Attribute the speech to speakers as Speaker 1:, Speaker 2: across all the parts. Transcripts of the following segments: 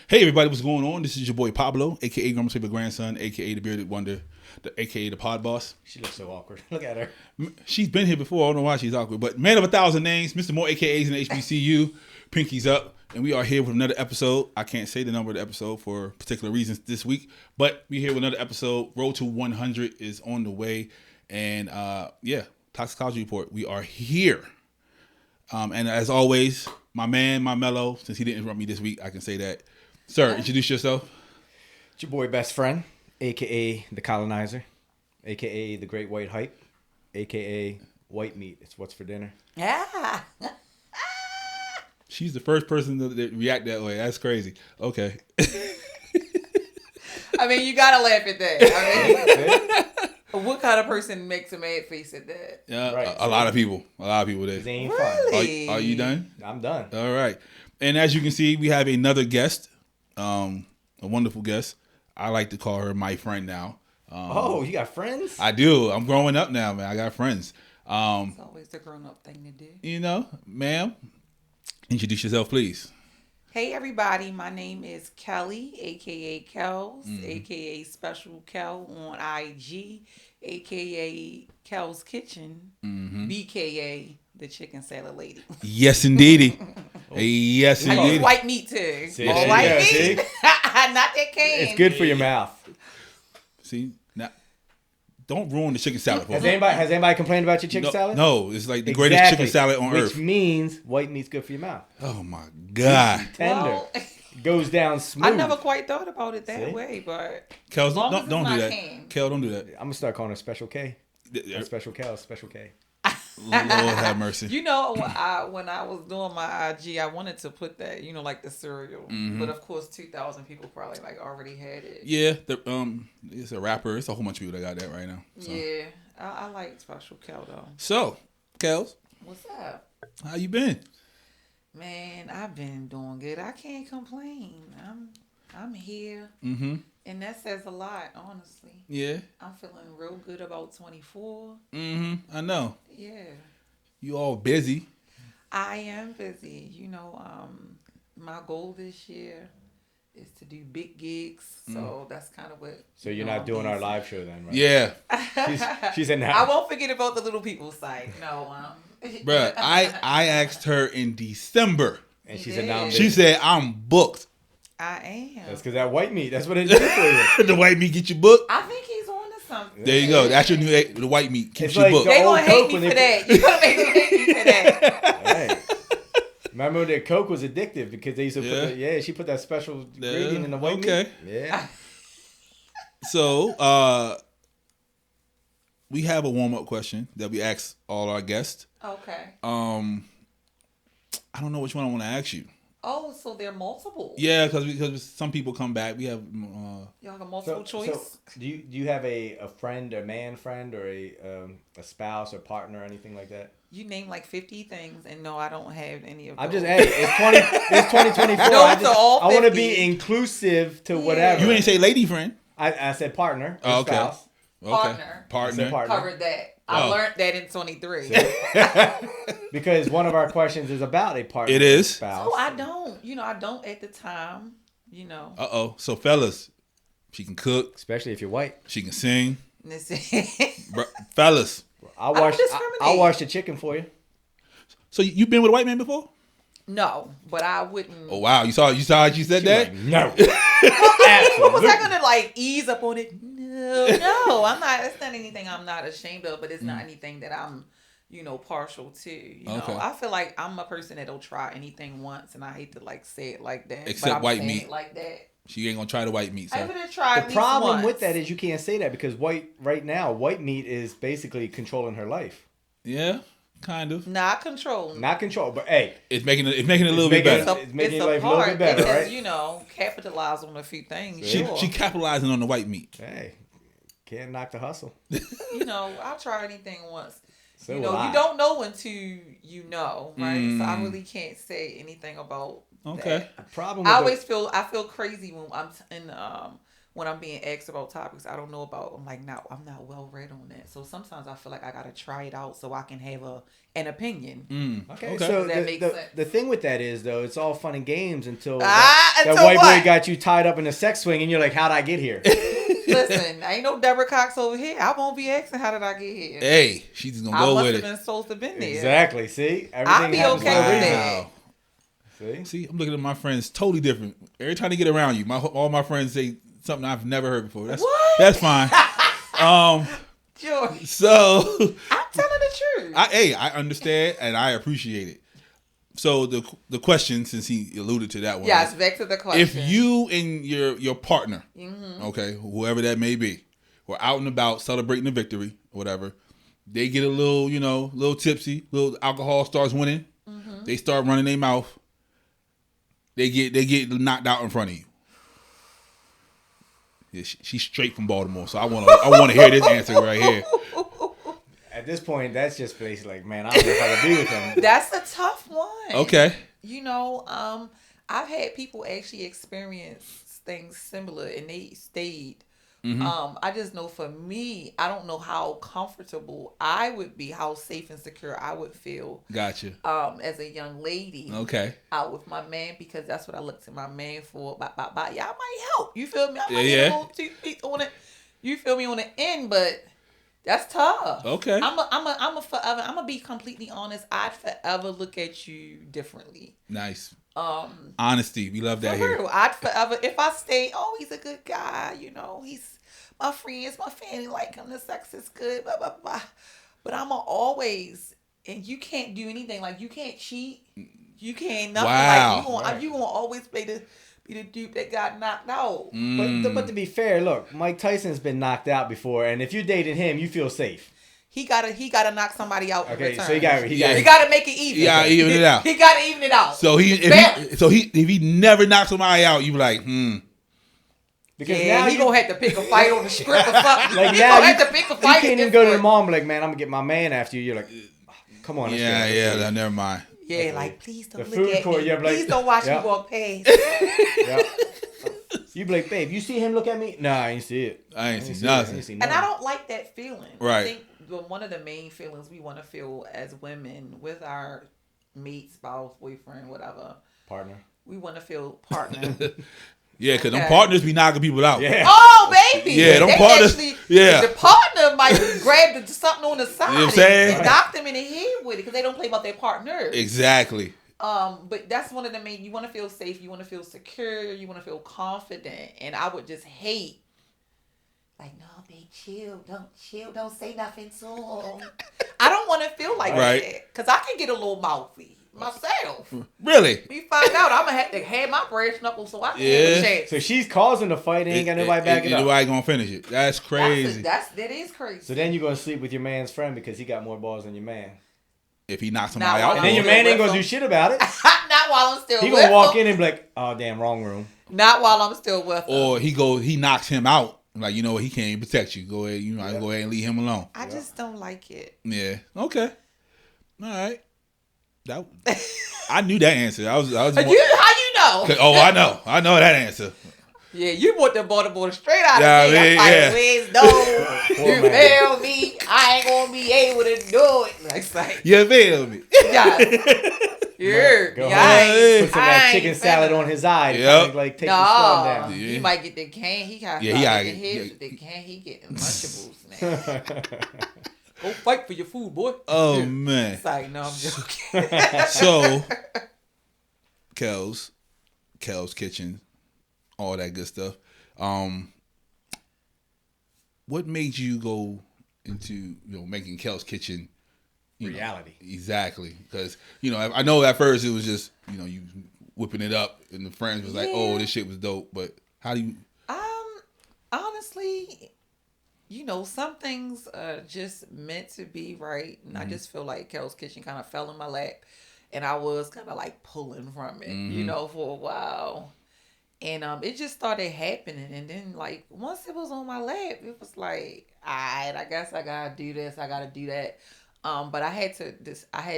Speaker 1: Hey everybody, what's going on? This is your boy Pablo, aka Grandma's favorite grandson, aka the bearded wonder, aka the pod boss.
Speaker 2: She looks so awkward. Look at her.
Speaker 1: She's been here before. I don't know why she's awkward, but man of 1,000 names, Mr. More AKAs in HBCU, Pinky's up, and we are here with another episode. I can't say the number of the episode for particular reasons this week, but we're here with another episode. Road to 100 is on the way, and Toxicology report. We are here, and as always, my man, my mellow. Since he didn't interrupt me this week, I can say that. Sir, introduce yourself.
Speaker 2: It's your boy best friend, a.k.a. the colonizer, a.k.a. the great white hype, a.k.a. white meat. It's what's for dinner.
Speaker 3: Yeah.
Speaker 1: She's the first person to react that way. That's crazy. Okay.
Speaker 3: I mean, you gotta laugh at that. I mean, what kind of person makes a mad face at that?
Speaker 1: Right. A lot of people. Did.
Speaker 2: They ain't
Speaker 3: Really?
Speaker 2: fun.
Speaker 1: Are you done?
Speaker 2: I'm done.
Speaker 1: All right. And as you can see, we have another guest, a wonderful guest. I like to call her my friend now.
Speaker 2: You got friends?
Speaker 1: I do. I'm growing up now, man. I got friends.
Speaker 3: It's always the grown-up thing to do.
Speaker 1: You know, ma'am, introduce yourself, please.
Speaker 3: Hey, everybody. My name is Kellie, a.k.a. Kellz, a.k.a. Special Kel on IG, a.k.a. Kellz Kitchen, b.k.a. the chicken salad lady.
Speaker 1: Yes, indeedy. Yes,
Speaker 3: I use
Speaker 1: indeedy.
Speaker 3: white meat, too.
Speaker 2: See,
Speaker 3: All white meat.
Speaker 2: see?
Speaker 3: Not that cane.
Speaker 2: It's good for your mouth.
Speaker 1: See, now, don't ruin the chicken salad for
Speaker 2: Has
Speaker 1: me.
Speaker 2: anybody complained about your chicken salad?
Speaker 1: No, it's like the greatest chicken salad on earth.
Speaker 2: Which means white meat's good for your mouth.
Speaker 1: Oh, my God.
Speaker 2: Tender.
Speaker 3: Well,
Speaker 2: Goes down smooth.
Speaker 3: I never quite thought about it that
Speaker 2: See?
Speaker 3: way, but
Speaker 1: Kellz,
Speaker 3: long as
Speaker 1: don't
Speaker 3: it's
Speaker 1: do
Speaker 3: not
Speaker 1: that.
Speaker 3: canned.
Speaker 1: Kel, don't do that.
Speaker 2: I'm going to start calling her Special K. Special Kel, Special K.
Speaker 1: Lord have mercy.
Speaker 3: you know, when I was doing my IG, I wanted to put that, like the cereal, but of course, 2,000 people probably like already had it.
Speaker 1: Yeah, it's a rapper. It's a whole bunch of people that got that right now. So.
Speaker 3: Yeah, I like Special Kel though.
Speaker 1: So, Kellz,
Speaker 3: What's up,
Speaker 1: how you been?
Speaker 3: man? I've been doing good. I can't complain. I'm here, and that says a lot, honestly.
Speaker 1: Yeah.
Speaker 3: I'm feeling real good about 24.
Speaker 1: I know.
Speaker 3: Yeah.
Speaker 1: You all busy.
Speaker 3: I am busy. My goal this year is to do big gigs. So that's kind of what.
Speaker 2: So you're not doing our live show then, right?
Speaker 1: Yeah.
Speaker 2: She's in
Speaker 3: I won't forget about the little people site. No.
Speaker 1: Bruh, I asked her in December.
Speaker 2: And she's
Speaker 3: Yeah.
Speaker 2: announced.
Speaker 1: She said, I'm booked.
Speaker 3: I am.
Speaker 2: That's because that white meat. That's what it did for you.
Speaker 1: The white meat get you booked.
Speaker 3: I think he's on to something.
Speaker 1: There you go. That's your new, the white meat keeps
Speaker 2: It's
Speaker 1: you
Speaker 2: like
Speaker 1: booked.
Speaker 3: They
Speaker 2: old
Speaker 3: gonna hate
Speaker 2: Coke
Speaker 3: me
Speaker 2: when
Speaker 3: for
Speaker 2: they
Speaker 3: that. You gonna make them hate me for that.
Speaker 2: Hey. Remember that Coke was addictive because they used to put she put that special ingredient in the white meat. Yeah.
Speaker 1: So, we have a warm-up question that we ask all our guests.
Speaker 3: Okay.
Speaker 1: I don't know which one I want to ask you.
Speaker 3: Oh, so there are multiple.
Speaker 1: Yeah, because some people come back. We have
Speaker 3: Y'all got multiple choice.
Speaker 2: So do you have a friend, a man friend, or a spouse or partner or anything like that?
Speaker 3: You name like 50 things, and no, I don't have any of those.
Speaker 2: I'm just it's 2024.
Speaker 3: No,
Speaker 2: I
Speaker 3: it's all
Speaker 2: want to
Speaker 3: 50.
Speaker 2: be inclusive to whatever.
Speaker 1: you ain't say lady friend.
Speaker 2: I said partner or
Speaker 1: Oh, okay.
Speaker 2: spouse.
Speaker 1: Okay.
Speaker 3: Partner.
Speaker 2: I said partner.
Speaker 3: Covered that. I learned that in 23.
Speaker 2: Because one of our questions is about a partner.
Speaker 1: It is.
Speaker 2: Or spouse.
Speaker 3: So I don't. I don't at the time.
Speaker 1: Uh-oh. So, fellas, she can cook.
Speaker 2: Especially if you're white.
Speaker 1: She can sing.
Speaker 3: Listen.
Speaker 1: Fellas.
Speaker 2: I'll
Speaker 3: don't
Speaker 2: wash
Speaker 3: discriminate.
Speaker 2: the chicken for you.
Speaker 1: So, you been with a white man before?
Speaker 3: No, but I wouldn't.
Speaker 1: Oh, wow. You saw how she said that?
Speaker 2: Like, no.
Speaker 3: Was
Speaker 2: Absolutely.
Speaker 3: I gonna ease up on it? No, I'm not. It's not anything I'm not ashamed of, but it's not anything that I'm, partial to.
Speaker 1: Okay.
Speaker 3: I feel like I'm a person that'll try anything once, and I hate to say it like that.
Speaker 1: Except
Speaker 3: but I'm
Speaker 1: white
Speaker 3: saying
Speaker 1: meat.
Speaker 3: it like that.
Speaker 1: She ain't gonna try the white meat.
Speaker 3: I'm
Speaker 1: So.
Speaker 3: gonna try.
Speaker 2: The
Speaker 3: at least
Speaker 2: problem
Speaker 3: once.
Speaker 2: with that is you can't say that because white meat is basically controlling her life.
Speaker 1: Yeah, kind of.
Speaker 3: not control.
Speaker 2: Not control, but hey,
Speaker 1: It's making it a little bit
Speaker 2: making
Speaker 1: better.
Speaker 2: It's making your life a little bit better,
Speaker 3: because,
Speaker 2: right?
Speaker 3: capitalize on a few things.
Speaker 1: She
Speaker 3: Sure.
Speaker 1: she capitalizing on the white meat.
Speaker 2: Hey, can't knock the hustle.
Speaker 3: I'll try anything once.
Speaker 2: So
Speaker 3: you
Speaker 2: will I.
Speaker 3: don't know until you know, right? So I really can't say anything about
Speaker 1: Okay.
Speaker 3: that.
Speaker 2: The problem.
Speaker 3: I
Speaker 2: With
Speaker 3: feel crazy when I'm in when I'm being asked about topics I don't know about, I'm like, no, I'm not well read on that. So sometimes I feel like I gotta try it out so I can have an opinion.
Speaker 2: Okay,
Speaker 1: Okay.
Speaker 2: so
Speaker 3: Does that make sense?
Speaker 2: the thing with that is, though, it's all fun and games until
Speaker 3: Until
Speaker 2: that white
Speaker 3: what?
Speaker 2: boy got you tied up in a sex swing, and you're like, how'd I get here?
Speaker 3: Listen, ain't no Deborah Cox over here. I won't be asking how did I get here.
Speaker 1: Hey, she's just gonna
Speaker 3: I
Speaker 1: go
Speaker 3: must
Speaker 1: with
Speaker 3: have
Speaker 1: it.
Speaker 3: been supposed to been there.
Speaker 2: Exactly. See,
Speaker 3: I'll be
Speaker 2: happens
Speaker 3: okay
Speaker 2: for a
Speaker 3: with
Speaker 2: reason.
Speaker 3: that.
Speaker 2: See,
Speaker 1: I'm looking at my friends totally different. Every time they get around you, all my friends say something I've never heard before.
Speaker 3: What?
Speaker 1: That's fine.
Speaker 3: George,
Speaker 1: So
Speaker 3: I'm telling the truth.
Speaker 1: I understand and I appreciate it. So the question, since he alluded to that one,
Speaker 3: Yes, back to the question.
Speaker 1: if you and your partner, okay, whoever that may be, were out and about celebrating a victory or whatever, they get a little tipsy, little alcohol starts winning, they start running their mouth, they get knocked out in front of you. Yeah, she's straight from Baltimore, so I want to hear this answer right here.
Speaker 2: at this point, that's just basically like, man, I don't know if I can be with him.
Speaker 3: That's a tough one.
Speaker 1: Okay.
Speaker 3: I've had people actually experience things similar and they stayed. I just know for me, I don't know how comfortable I would be, how safe and secure I would feel.
Speaker 1: Gotcha.
Speaker 3: As a young lady.
Speaker 1: Okay.
Speaker 3: Out with my man, because that's what I look to my man for. Y'all might help. You feel me? I might
Speaker 1: Yeah.
Speaker 3: get a little 2 feet on it. You feel me, on the end, but that's tough.
Speaker 1: Okay.
Speaker 3: I'm a forever. I'm gonna be completely honest. I'd forever look at you differently.
Speaker 1: Nice. Honesty. We love that
Speaker 3: For
Speaker 1: here.
Speaker 3: real. I'd forever, if I stay, he's a good guy, he's my friends, my family like him, the sex is good, blah, blah, blah. But I'm always, and you can't do anything, like you can't cheat, you can't nothing.
Speaker 1: Wow.
Speaker 3: Like you gonna always be the dude that got knocked out.
Speaker 2: But to be fair, look, Mike Tyson's been knocked out before, and if you're dating him, you feel safe.
Speaker 3: He gotta knock somebody out.
Speaker 2: Okay,
Speaker 3: in return.
Speaker 2: so he
Speaker 1: Yeah.
Speaker 3: gotta make it even.
Speaker 1: Yeah, even it out.
Speaker 3: He gotta even it out.
Speaker 1: So if he never knocks somebody out, you be like,
Speaker 2: Because
Speaker 3: yeah,
Speaker 2: now
Speaker 3: he gonna have to pick a fight on the script or something.
Speaker 2: like
Speaker 3: he
Speaker 2: now
Speaker 3: gonna have to pick a fight.
Speaker 2: you can't even go to the mom and be like, man, I'm gonna get my man after you. You're like, come on.
Speaker 1: yeah, never mind.
Speaker 3: Yeah, like please don't
Speaker 2: The
Speaker 3: look
Speaker 2: food
Speaker 3: at
Speaker 2: court,
Speaker 3: me.
Speaker 2: you're like,
Speaker 3: Please don't watch
Speaker 2: yeah.
Speaker 3: me walk past.
Speaker 2: Yeah. You be like, babe, you see him look at me? Nah, I ain't see it.
Speaker 1: I ain't see
Speaker 2: I
Speaker 1: nothing.
Speaker 2: ain't see
Speaker 3: And I don't like that feeling.
Speaker 1: Right.
Speaker 3: I think one of the main feelings we want to feel as women with our mate, spouse, boyfriend, whatever,
Speaker 2: Partner.
Speaker 3: we want to feel partner.
Speaker 1: Yeah, because them
Speaker 3: Okay.
Speaker 1: partners be knocking people out.
Speaker 2: Yeah.
Speaker 3: Oh, baby.
Speaker 1: Yeah, them
Speaker 3: They
Speaker 1: partners-
Speaker 3: actually,
Speaker 1: yeah.
Speaker 3: The partner might grab something on the side
Speaker 1: You know what I'm saying?
Speaker 3: and knock them in the head with it because they don't play about their partner.
Speaker 1: Exactly.
Speaker 3: But that's one of the main. You want to feel safe. You want to feel secure. You want to feel confident. And I would just hate, like, no, babe, chill. Don't say nothing to him. I don't want to feel like
Speaker 1: Right.
Speaker 3: that because I can get a little mouthy myself.
Speaker 1: Really?
Speaker 3: We find out I'm gonna have to have my brass knuckles so I can have
Speaker 1: Yeah.
Speaker 3: a chance.
Speaker 2: So she's causing the fight and ain't got nobody backing up.
Speaker 1: Nobody gonna finish it. That's crazy.
Speaker 3: That is crazy.
Speaker 2: So then you're gonna sleep with your man's friend because he got more balls than your man.
Speaker 1: If he knocks somebody
Speaker 3: Nah,
Speaker 1: out,
Speaker 2: And then your
Speaker 3: still
Speaker 2: man ain't
Speaker 3: with
Speaker 2: gonna
Speaker 3: him.
Speaker 2: do shit about it.
Speaker 3: Not while I'm still
Speaker 2: He
Speaker 3: with
Speaker 2: gonna walk
Speaker 3: him.
Speaker 2: in and be like, oh damn, wrong room.
Speaker 3: Not while I'm still with him.
Speaker 1: or he knocks him out. Like, you know what, he can't even protect you. Go ahead, go ahead and leave him alone.
Speaker 3: I just don't like it.
Speaker 1: Yeah. Okay. All right. I knew that answer. I was
Speaker 3: How you know?
Speaker 1: I know that answer.
Speaker 3: Yeah, you brought the Baltimore straight out
Speaker 1: Yeah,
Speaker 3: of me.
Speaker 1: man,
Speaker 3: I'm
Speaker 1: yeah.
Speaker 3: like, where's no?
Speaker 2: Poor
Speaker 3: You
Speaker 2: man.
Speaker 3: feel me? I ain't gonna be able to do it. Like,
Speaker 1: You feel me?
Speaker 3: yeah. Yeah.
Speaker 2: Go
Speaker 3: Yeah,
Speaker 1: home.
Speaker 2: Put some of that chicken salad on his eye to
Speaker 1: Yep.
Speaker 2: kinda, like take the storm down.
Speaker 1: Yeah.
Speaker 3: He might get the can. He got
Speaker 1: Yeah, he gotta
Speaker 3: the
Speaker 1: get-
Speaker 3: heads with the can. He getting Lunchables now. Go fight for your food, boy.
Speaker 1: Oh
Speaker 3: Yeah.
Speaker 1: man.
Speaker 3: It's like, no, I'm joking.
Speaker 1: So, Kellz Kitchen, all that good stuff. What made you go into making Kellz Kitchen
Speaker 2: Reality.
Speaker 1: Exactly, because I know at first it was just you whipping it up, and the friends was like, "Oh, this shit was dope." But how do you?
Speaker 3: Honestly, some things are just meant to be, right? And I just feel like Kellz Kitchen kind of fell in my lap, and I was kind of like pulling from it, for a while. And it just started happening, and then like once it was on my lap, it was like, alright, I guess I gotta do this, I gotta do that. But I had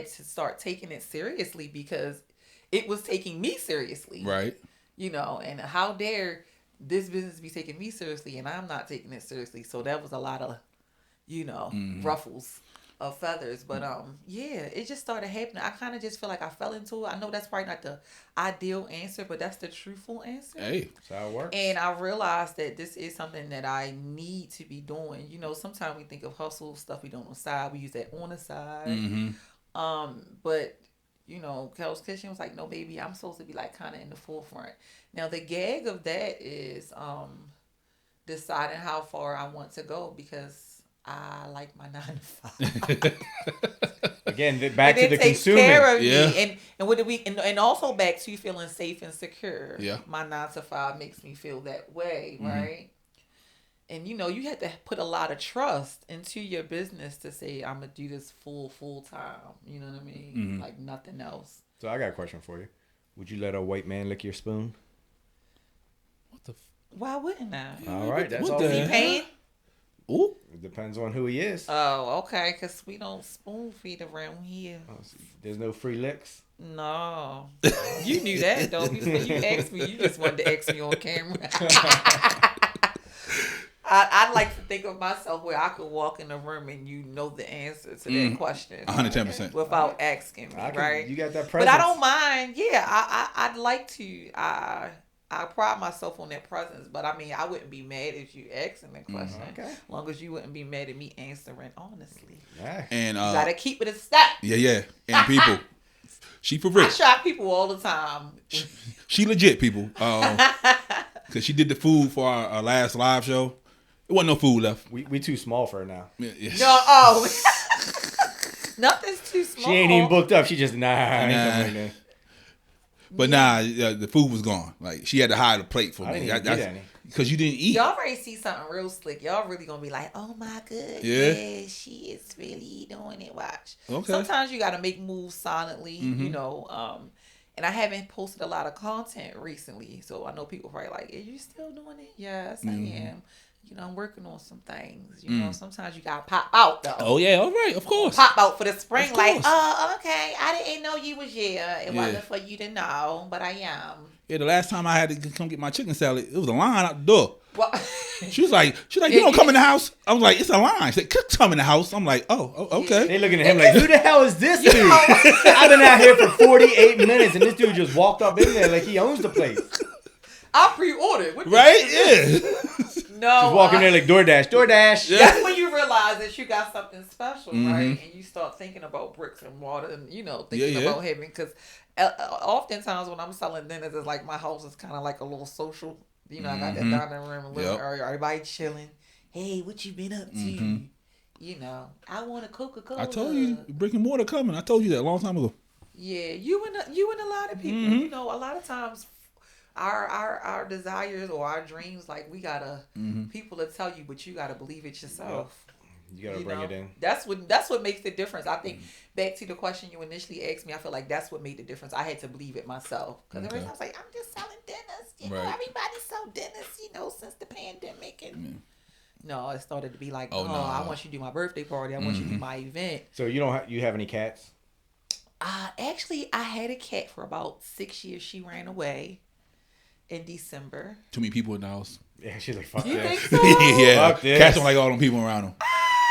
Speaker 3: to start taking it seriously because it was taking me seriously,
Speaker 1: Right.
Speaker 3: And how dare this business be taking me seriously and I'm not taking it seriously. So that was a lot of, ruffles of feathers. But yeah, it just started happening. I kind of just feel like I fell into it. I know that's probably not the ideal answer, but that's the truthful answer.
Speaker 1: Hey,
Speaker 2: that's how it works.
Speaker 3: And I realized that this is something that I need to be doing. Sometimes we think of hustle stuff we do on the side. We use that on the side. But Kellz Kitchen was like, no, baby, I'm supposed to be like kind of in the forefront. Now the gag of that is deciding how far I want to go, because I like my 9 to 5.
Speaker 2: Again, back to the consumer.
Speaker 3: Care of me. And also back to feeling safe and secure.
Speaker 1: Yeah.
Speaker 3: My 9 to 5 makes me feel that way, right? And you have to put a lot of trust into your business to say, I'm gonna do this full time. You know what I mean? Like nothing else.
Speaker 2: So I got a question for you. Would you let a white man lick your spoon?
Speaker 1: What the?
Speaker 3: Why wouldn't I?
Speaker 2: All right, that's
Speaker 1: what
Speaker 2: all.
Speaker 1: the
Speaker 3: He paying?
Speaker 1: Ooh.
Speaker 2: It depends on who he is.
Speaker 3: Oh, okay. Because we don't spoon feed around here.
Speaker 2: Oh, so there's no free licks.
Speaker 3: No. You knew that, though. When you asked me, you just wanted to ask me on camera. I'd like to think of myself where I could walk in a room and you know the answer to that question.
Speaker 1: 110%.
Speaker 3: Without asking me, right?
Speaker 2: You got that
Speaker 3: But
Speaker 2: presence.
Speaker 3: I don't mind. Yeah, I'd like to. I pride myself on that presence, but I mean, I wouldn't be mad if you asking the question.
Speaker 2: Okay.
Speaker 3: As long as you wouldn't be mad at me answering honestly.
Speaker 2: Yeah.
Speaker 1: And
Speaker 3: You gotta keep it a step.
Speaker 1: Yeah. And people, she for
Speaker 3: I
Speaker 1: real.
Speaker 3: shock people all the time.
Speaker 1: She legit, people. Because she did the food for our last live show. There wasn't no food left.
Speaker 2: We too small for her now.
Speaker 1: Yeah.
Speaker 3: No, nothing's too small.
Speaker 2: She ain't even booked up. She just nah.
Speaker 1: But the food was gone. Like, she had to hide a plate for
Speaker 2: I
Speaker 1: me.
Speaker 2: didn't even get any.
Speaker 1: Because you didn't eat.
Speaker 3: Y'all already see something real slick. Y'all really gonna be like, oh my goodness,
Speaker 1: Yeah.
Speaker 3: she is really doing it. Watch.
Speaker 1: Okay.
Speaker 3: Sometimes you gotta make moves silently, and I haven't posted a lot of content recently, so I know people probably like, are you still doing it? Yes, I am. I'm working on some things. Sometimes you gotta pop out though.
Speaker 1: Oh, yeah. All right. Of course.
Speaker 3: Pop out for the spring,
Speaker 1: Of
Speaker 3: like,
Speaker 1: course.
Speaker 3: oh, okay. I didn't know you was here. It
Speaker 1: Yeah.
Speaker 3: wasn't for you to know, but I am.
Speaker 1: Yeah, the last time I had to come get my chicken salad, it was a line out the door.
Speaker 3: Well,
Speaker 1: She was like, you don't come in the house? I was like, it's a line. She said, come in the house. I'm like, oh okay.
Speaker 2: They looking at him like, who the hell is this dude? I've been out here for 48 minutes and this dude just walked up in there like he owns the place.
Speaker 3: I pre-ordered. What the-
Speaker 1: Right? Yeah.
Speaker 3: No.
Speaker 2: Just walking there like DoorDash.
Speaker 3: That's when you realize that you got something special, right? And you start thinking about bricks and mortar and, thinking about having, because oftentimes when I'm selling dinners, it's like my house is kind of like a little social, I got that dining room, a little area, everybody chilling. Hey, what you been up to? I want a Coca-Cola.
Speaker 1: I told you, brick and mortar coming. I told you that a long time ago.
Speaker 3: Yeah, you and a lot of people, a lot of times our desires or our dreams, like we gotta people to tell you, but you gotta believe it yourself.
Speaker 2: You gotta bring it in.
Speaker 3: That's what makes the difference. I think back to the question you initially asked me, I feel like that's what made the difference. I had to believe it myself, because the rest I was like, I'm just selling dinners. Everybody sold dinners, since the pandemic, and no, it started to be like, I want you to do my birthday party. I want you to do my event.
Speaker 2: So you have any cats?
Speaker 3: Actually, I had a cat for about 6 years. She ran away in December.
Speaker 1: Too many people in the house.
Speaker 2: Yeah, she's like, fuck
Speaker 3: You
Speaker 2: this.
Speaker 3: think so?
Speaker 1: Yeah.
Speaker 2: Fuck this.
Speaker 1: Cats don't like all them people around them.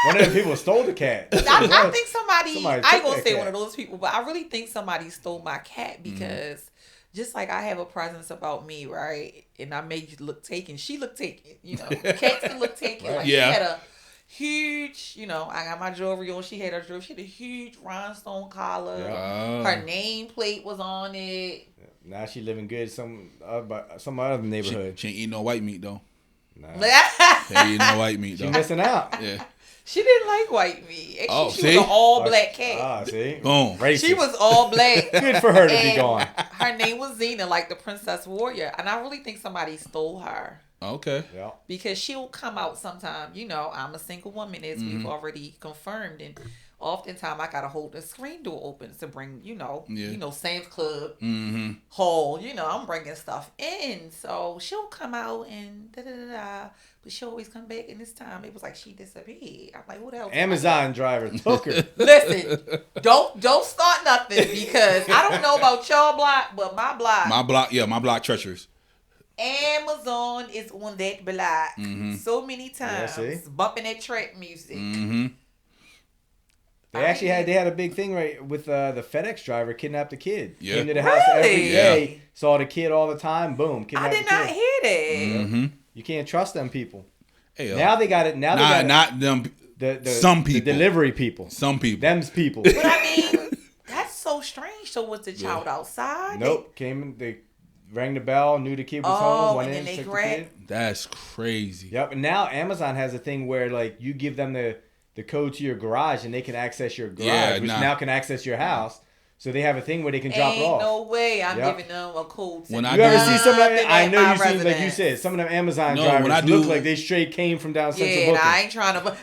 Speaker 2: One of them people stole the cat.
Speaker 3: I think somebody I ain't
Speaker 2: took
Speaker 3: gonna
Speaker 2: that
Speaker 3: say
Speaker 2: cat.
Speaker 3: one of those people, but I really think somebody stole my cat, because just like I have a presence about me, right? And I made you look taken. She looked taken, Cats can look taken. Like, she had a huge, I got my jewelry on. She had her jewelry. She had a huge rhinestone collar.
Speaker 1: Yeah.
Speaker 3: Her nameplate was on it.
Speaker 2: Now she living good some other neighborhood.
Speaker 1: She ain't eating no white meat, though.
Speaker 2: Nah.
Speaker 1: She ain't eating no white meat,
Speaker 2: She
Speaker 1: though.
Speaker 2: missing out.
Speaker 1: Yeah.
Speaker 3: She didn't like white meat. Actually, she
Speaker 1: see?
Speaker 3: was an all black cat.
Speaker 2: See?
Speaker 1: Boom.
Speaker 2: Racist.
Speaker 3: She was all black.
Speaker 2: Good for her to be
Speaker 3: And
Speaker 2: gone.
Speaker 3: Her name was Xena, like the Princess Warrior. And I really think somebody stole her.
Speaker 1: Okay.
Speaker 2: Yeah.
Speaker 3: Because she'll come out sometime. I'm a single woman, as we've already confirmed. And oftentimes I got to hold the screen door open to bring, Sam's Club, Hall. I'm bringing stuff in. So she'll come out and da-da-da-da. But she'll always come back. And this time it was like she disappeared. I'm like, what else?
Speaker 2: Amazon driver took her.
Speaker 3: Listen, don't start nothing, because I don't know about y'all block, but my block.
Speaker 1: My block treacherous.
Speaker 3: Amazon is on that block so many times, bumping that trap music.
Speaker 2: They actually had a big thing right with the FedEx driver kidnapped a kid.
Speaker 1: Yeah.
Speaker 2: Came to the house every day, saw the kid all the time. Boom, kidnapped
Speaker 3: I did not hear that.
Speaker 2: You can't trust them people.
Speaker 1: Hey,
Speaker 2: now they got it. Now they got
Speaker 1: not them. Some people,
Speaker 2: the delivery people,
Speaker 1: some people,
Speaker 2: them's people.
Speaker 3: But I mean, that's so strange. So was the child outside?
Speaker 2: Nope. They rang the bell, knew the kid was home, went in, took the kid.
Speaker 1: That's crazy.
Speaker 2: Yep. And now Amazon has a thing where like you give them the code to your garage and they can access your garage, which now can access your house. So they have a thing where they can drop it off.
Speaker 3: No way I'm giving them a code.
Speaker 2: You ever see some of them? I know you seen, like you said, some of them Amazon drivers look like they straight came from down Central Booking.
Speaker 3: Yeah, I ain't trying to...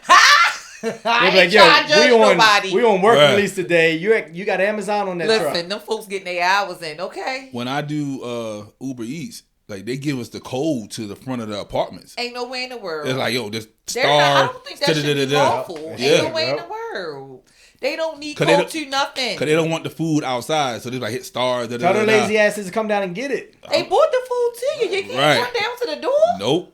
Speaker 2: I ain't trying to judge nobody. We on work release today. You got Amazon on that truck.
Speaker 3: Listen, them folks getting their hours in, okay?
Speaker 1: When I do Uber Eats, like they give us the code to the front of the apartments.
Speaker 3: Ain't no way in the world.
Speaker 1: It's like, yo, this star.
Speaker 3: I don't think that should be lawful. Ain't no way in the world. They don't need code to nothing.
Speaker 1: Because they don't want the food outside. So they like hit stars.
Speaker 2: Tell their lazy asses to come down and get it.
Speaker 3: They bought the food to you. You can't run down to the door?
Speaker 1: Nope.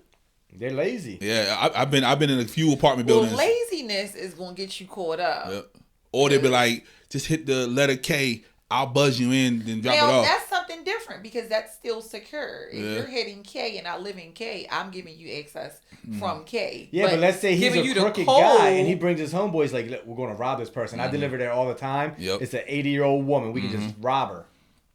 Speaker 2: They're lazy.
Speaker 1: Yeah, I've been in a few apartment buildings.
Speaker 3: Well, laziness is going to get you caught up.
Speaker 1: Yep. Or they be like, just hit the letter K. I'll buzz you in, then drop it off.
Speaker 3: That's something different because that's still secure. If you're hitting K and I live in K, I'm giving you access from K.
Speaker 2: Yeah, but let's say he's a crooked guy and he brings his homeboys like, look, we're going to rob this person. I deliver there all the time.
Speaker 1: Yep.
Speaker 2: It's an 80-year-old woman. We can just rob her.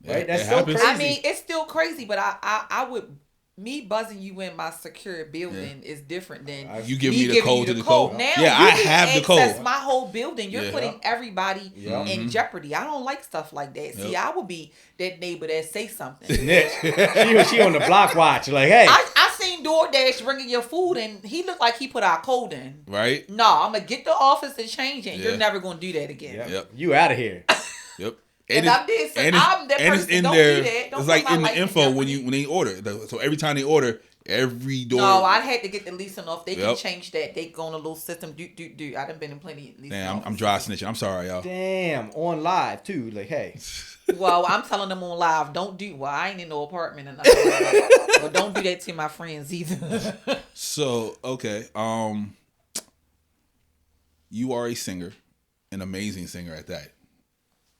Speaker 2: Right?
Speaker 1: Yeah,
Speaker 2: that's still crazy.
Speaker 3: I mean, it's still crazy, but I would... Me buzzing you in my secure building is different than
Speaker 1: you give me the code to the code.
Speaker 3: Now
Speaker 1: I have the code.
Speaker 3: Access my whole building. You're putting everybody in jeopardy. I don't like stuff like that. See, I would be that neighbor that say something.
Speaker 2: she on the block watch. Like, hey,
Speaker 3: I seen DoorDash bringing your food, and he looked like he put our code in.
Speaker 1: Right?
Speaker 3: No, I'm gonna get the office and change it. You're never gonna do that again.
Speaker 2: Yep. You out of here.
Speaker 1: Yep.
Speaker 3: And I'm this, and I'm that person.
Speaker 1: It's in
Speaker 3: don't
Speaker 1: there.
Speaker 3: Do that. Don't
Speaker 1: it's like in the info
Speaker 3: when
Speaker 1: they order. So every time they order, every door.
Speaker 3: No, I had to get the leasing off. They can change that. They go on a little system. Do. I done been in plenty of leasing.
Speaker 1: Damn, I'm dry snitching. I'm sorry, y'all.
Speaker 2: Damn, on live too. Like, hey.
Speaker 3: Well, I'm telling them on live. Don't do. Well, I ain't in no apartment or nothing. But don't do that to my friends either.
Speaker 1: So okay, you are a singer, an amazing singer at that.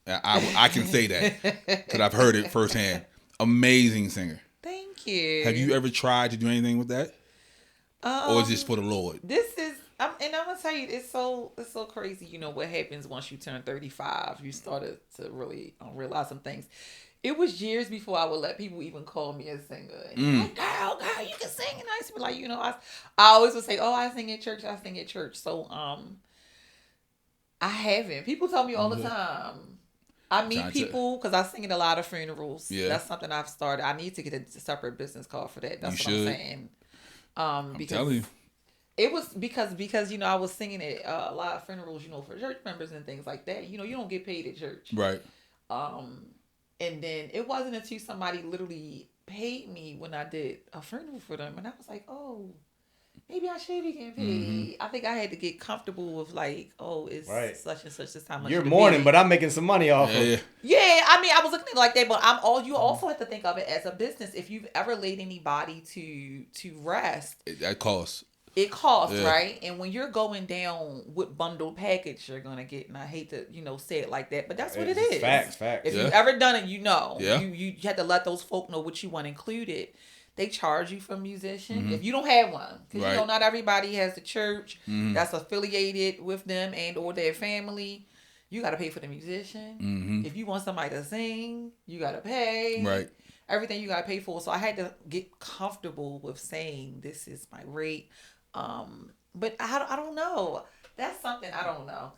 Speaker 1: I can say that because I've heard it firsthand. Amazing singer.
Speaker 3: Thank you.
Speaker 1: Have you ever tried to do anything with that, or is this for the Lord?
Speaker 3: This is, and I'm gonna tell you, it's so crazy. You know what happens once you turn 35? You started to really realize some things. It was years before I would let people even call me a singer. And like, girl, you can sing, and I used to be like, I always would say, oh, I sing at church. So I haven't. People tell me all the time. I meet people because I sing at a lot of funerals. Yeah. That's something I've started. I need to get a separate business card for that. That's what I'm saying. Because
Speaker 1: telling you.
Speaker 3: It was because I was singing at a lot of funerals, for church members and things like that. You don't get paid at church.
Speaker 1: Right.
Speaker 3: And then it wasn't until somebody literally paid me when I did a funeral for them. And I was like, oh, maybe I should be getting paid. I think I had to get comfortable with like, oh, it's such and such this time.
Speaker 2: You're mourning, but I'm making some money off of it.
Speaker 3: Yeah, I mean, I was looking at it like that, but you also have to think of it as a business. If you've ever laid anybody to rest,
Speaker 1: that costs.
Speaker 3: It costs, right? And when you're going down with bundled package, you're gonna get. And I hate to, say it like that, but that's what it is.
Speaker 2: Facts.
Speaker 3: If you've ever done it, you had to let those folk know what you want included. They charge you for a musician if you don't have one, because not everybody has the church that's affiliated with them and or their family. You got to pay for the musician. If you want somebody to sing, you got to pay.
Speaker 1: Right.
Speaker 3: Everything you got to pay for. So I had to get comfortable with saying this is my rate. But I don't know. That's something I don't know.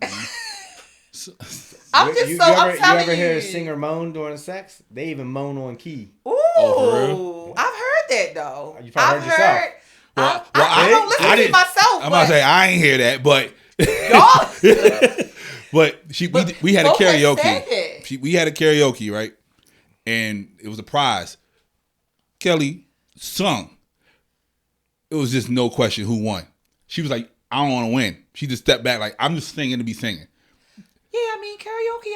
Speaker 3: I'm telling you.
Speaker 2: You ever hear a singer moan during sex? They even moan on key.
Speaker 3: Ooh, oh, I've heard that though.
Speaker 2: You probably heard yourself.
Speaker 3: I don't listen to myself.
Speaker 1: I'm about to say I ain't hear that, but but we had a karaoke. We had a karaoke, right? And it was a prize. Kellie sung. It was just no question who won. She was like, I don't want to win. She just stepped back like, I'm just singing to be singing.
Speaker 3: Yeah, I mean karaoke.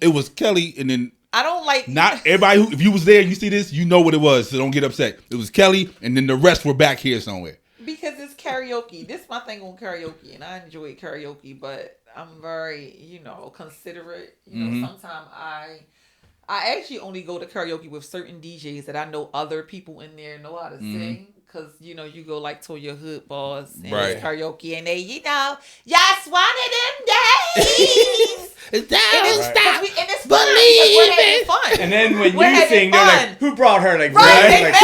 Speaker 1: It was Kellie, and then
Speaker 3: I don't like.
Speaker 1: Not everybody who, if you was there and you see this, you know what it was. So don't get upset. It was Kelly, and then the rest were back here somewhere.
Speaker 3: Because it's karaoke. This is my thing on karaoke, and I enjoy karaoke, but I'm very, considerate. Sometimes I actually only go to karaoke with certain DJs that I know other people in there know how to sing. Because, you go like to your hood boss and it's karaoke and they, just one of them days.
Speaker 1: It's down, stop,
Speaker 3: and it's believe it. Fun.
Speaker 2: And then when you sing, they're like, who brought her? Like,
Speaker 3: right,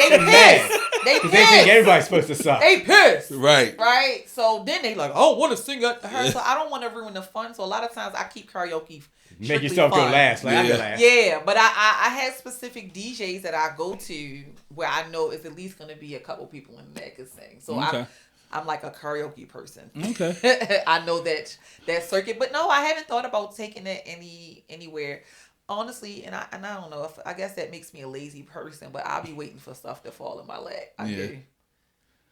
Speaker 3: they pissed. They
Speaker 2: think everybody's supposed to suck.
Speaker 3: They pissed.
Speaker 1: Right.
Speaker 3: Right. So then they like, oh, want to sing at her. So I don't want to ruin the fun. So a lot of times I keep karaoke
Speaker 2: make yourself
Speaker 3: fun.
Speaker 2: go last. Like, I go last.
Speaker 3: Yeah, but I have specific DJs that I go to where I know it's at least going to be a couple people in there can sing. So I'm like a karaoke person.
Speaker 1: Okay.
Speaker 3: I know that circuit, but no, I haven't thought about taking it anywhere. Honestly, and I don't know if I guess that makes me a lazy person, but I'll be waiting for stuff to fall in my lap. I do.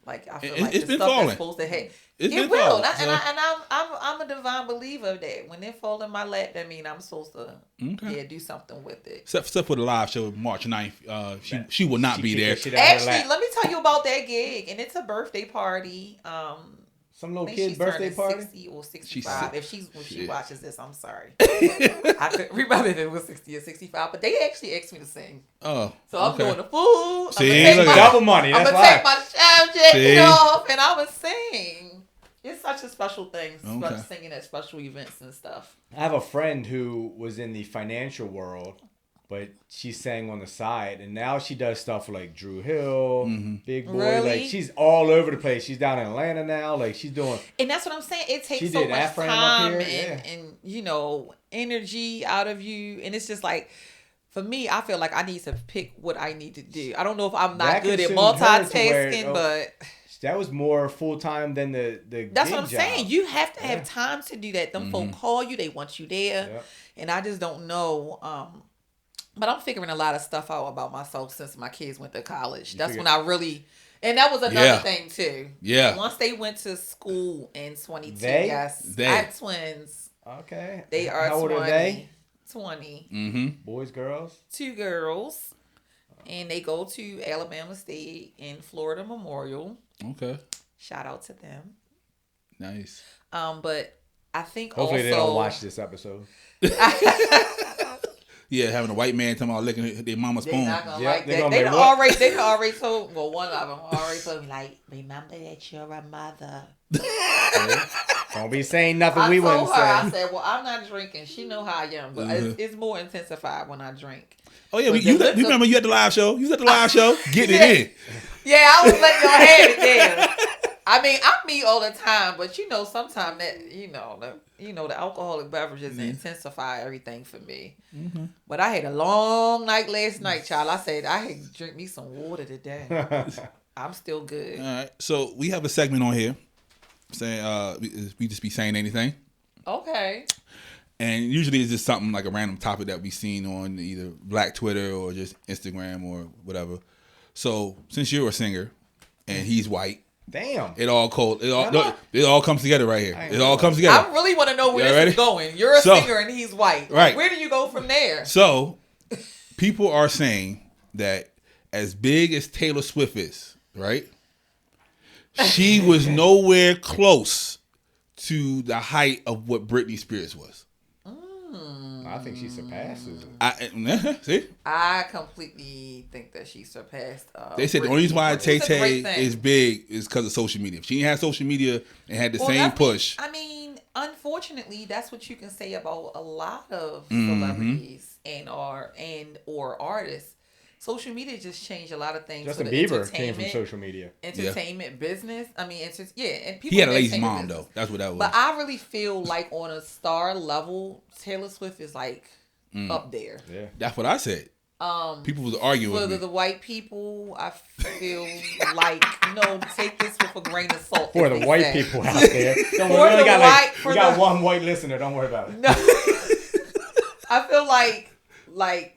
Speaker 3: Like I feel like
Speaker 1: it's
Speaker 3: the
Speaker 1: been
Speaker 3: stuff
Speaker 1: falling.
Speaker 3: that's supposed to hit.
Speaker 1: It
Speaker 3: will. I'm a divine believer of that. When it falls in my lap, that means I'm supposed to do something with it.
Speaker 1: Except for the live show March 9th. She will not be there.
Speaker 3: Actually, let me tell you about that gig, and it's a birthday party.
Speaker 2: Some little kid's birthday party?
Speaker 3: 60 or 65. If she watches this, I'm sorry. I couldn't remember if it was 60 or 65, but they actually asked me to sing.
Speaker 1: Oh,
Speaker 3: so I'm doing the food.
Speaker 2: Double money.
Speaker 3: I'm going to take my chef jacket off and I'm going to sing. It's such a special thing, singing at special events and stuff.
Speaker 2: I have a friend who was in the financial world, but she sang on the side, and now she does stuff like Drew Hill, Big Boy.
Speaker 3: Really?
Speaker 2: Like, she's all over the place. She's down in Atlanta now. Like, she's doing.
Speaker 3: And that's what I'm saying. It takes so much time and energy out of you. And it's just like, for me, I feel like I need to pick what I need to do. I don't know if I'm not good at multitasking, but
Speaker 2: that was more full time than the.
Speaker 3: That's what I'm saying. You have to have time to do that. Them folk call you, they want you there, and I just don't know. But I'm figuring a lot of stuff out about myself since my kids went to college. That's when I really, and that was another thing too.
Speaker 1: Yeah.
Speaker 3: Once they went to school in 22, I have twins.
Speaker 2: Okay.
Speaker 3: They are
Speaker 2: How
Speaker 3: 20.
Speaker 2: Old are they?
Speaker 3: 20.
Speaker 2: Boys, girls?
Speaker 3: 2 girls. And they go to Alabama State and Florida Memorial.
Speaker 1: Okay.
Speaker 3: Shout out to them.
Speaker 1: Nice.
Speaker 3: But I think
Speaker 2: hopefully they don't watch this episode.
Speaker 1: Yeah, having a white man talking about licking their mama's spoon.
Speaker 3: They're not gonna like that. They already told. Well, one of them already told me like, remember that you're a mother.
Speaker 2: Don't be saying nothing we wouldn't say.
Speaker 3: I said, well, I'm not drinking. She know how I am, but it's more intensified when I drink.
Speaker 1: Oh yeah, you remember you at the live show? You was at the live show, getting it in.
Speaker 3: Yeah, I was letting y'all have it there. I mean, I'm me all the time, but sometimes that the alcoholic beverages intensify everything for me. Mm-hmm. But I had a long night last night, child. I said I had to drink me some water today. I'm still good.
Speaker 1: All right, so we have a segment on here saying we just be saying anything.
Speaker 3: Okay.
Speaker 1: And usually it's just something like a random topic that we seen on either Black Twitter or just Instagram or whatever. So since you're a singer and he's white,
Speaker 2: damn,
Speaker 1: it all comes together right here. It all comes together.
Speaker 3: I really want to know where this is going. You're a singer and he's white.
Speaker 1: Right.
Speaker 3: Where do you go from there?
Speaker 1: So people are saying that as big as Taylor Swift is, right? She was nowhere close to the height of what Britney Spears was.
Speaker 2: I think she surpasses it.
Speaker 1: See?
Speaker 3: I completely think that she surpassed.
Speaker 1: They said the only reason why Tay is big is because of social media. If she didn't have social media and had the same push.
Speaker 3: I mean, unfortunately, that's what you can say about a lot of celebrities or artists. Social media just changed a lot of things.
Speaker 2: Justin Bieber came from social media.
Speaker 3: Entertainment business. I mean, and people.
Speaker 1: He had a lazy mom though. That's what that was.
Speaker 3: But I really feel like on a star level, Taylor Swift is like up there.
Speaker 2: Yeah,
Speaker 1: that's what I said. People was arguing with me.
Speaker 3: For the white people, I feel like take this with a grain of salt.
Speaker 2: For the white people out there, don't worry. We got one white listener. Don't worry about it. No,
Speaker 3: I feel like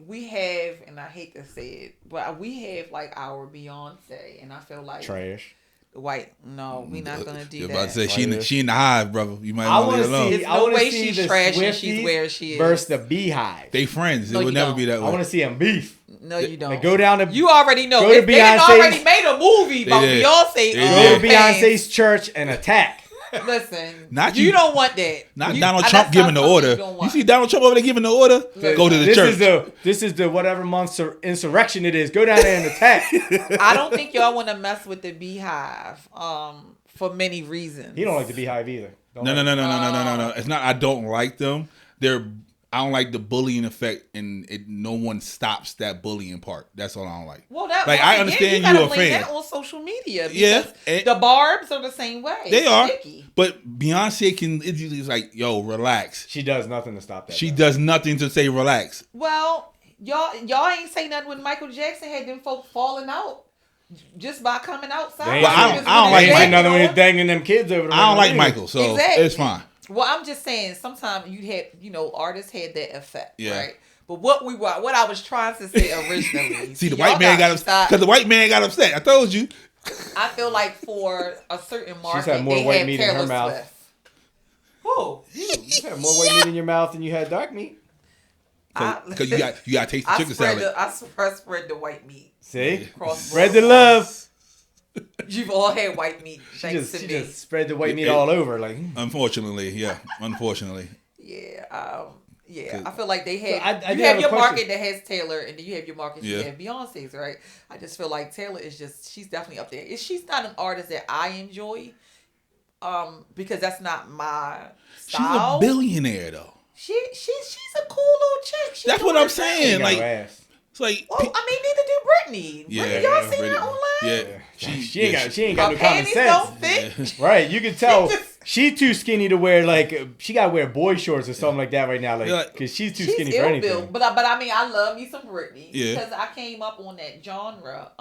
Speaker 3: we have, and I hate to say it, but we have like our Beyonce, and I feel like
Speaker 2: trash.
Speaker 3: No, we're not gonna do that.
Speaker 1: You're about to say she in the hive, brother. You might
Speaker 2: want
Speaker 1: to leave it alone.
Speaker 3: There's no way she's trash and she's where she is.
Speaker 2: Versus the Beehive.
Speaker 1: They friends. It would never be that way.
Speaker 2: I want to see them beef.
Speaker 3: No, you don't.
Speaker 2: They go down to.
Speaker 3: You already know. If they already made a movie about Beyonce.
Speaker 2: Go to Beyonce's church and attack.
Speaker 3: Listen,
Speaker 1: not
Speaker 3: you don't want that.
Speaker 1: Not Donald Trump giving the order. You see Donald Trump over there giving the order? Go to the church.
Speaker 2: This is the whatever month's insurrection it is. Go down there and attack.
Speaker 3: I don't think y'all want to mess with the Beehive for many reasons.
Speaker 2: He don't like the Beehive either.
Speaker 1: No. It's not I don't like them. I don't like the bullying effect, and no one stops that bullying part. That's all I don't like.
Speaker 3: Well,
Speaker 1: I understand you're a fan.
Speaker 3: That on social media.
Speaker 1: Yeah,
Speaker 3: the Barbs are the same way.
Speaker 1: They are. But Beyonce it's like, yo, relax.
Speaker 2: She does nothing to stop that.
Speaker 1: She does nothing to say relax.
Speaker 3: Well, y'all ain't say nothing when Michael Jackson had them folks falling out just by coming outside.
Speaker 1: Well, I don't like Michael.
Speaker 2: Nothing when he's dangling them kids over.
Speaker 1: I don't like Michael, so it's fine.
Speaker 3: Well, I'm just saying, sometimes you had, artists had that effect, right? But what I was trying to say originally.
Speaker 1: See, the white man got upset. Because the white man got upset. I told you.
Speaker 3: I feel like for a certain market,
Speaker 2: she's had more white meat in her mouth.
Speaker 3: Swift. Who?
Speaker 2: You had more white meat in your mouth than you had dark meat.
Speaker 1: Because you got to taste the chicken salad.
Speaker 3: I spread the white meat.
Speaker 2: See? Spread the love.
Speaker 3: You've all had white meat. She
Speaker 2: just spread the white meat all over, like.
Speaker 1: Unfortunately, yeah.
Speaker 3: Yeah, I feel like they had. So you have your market that has Taylor, and then you have your market that have Beyonce's, right? I just feel like Taylor is she's definitely up there. She's not an artist that I enjoy, because that's not my style.
Speaker 1: She's a billionaire though.
Speaker 3: She's a cool little chick.
Speaker 1: That's what I'm saying. Like. It's like,
Speaker 3: well, I mean, neither do Britney.
Speaker 1: Yeah,
Speaker 3: y'all seen her online?
Speaker 1: Yeah,
Speaker 2: she ain't got no common sense. Right, you can tell she's too skinny to wear she got to wear boy shorts or something like that right now, because she's too skinny for anything.
Speaker 3: Built, but I mean, I love me some Britney because I came up on that genre.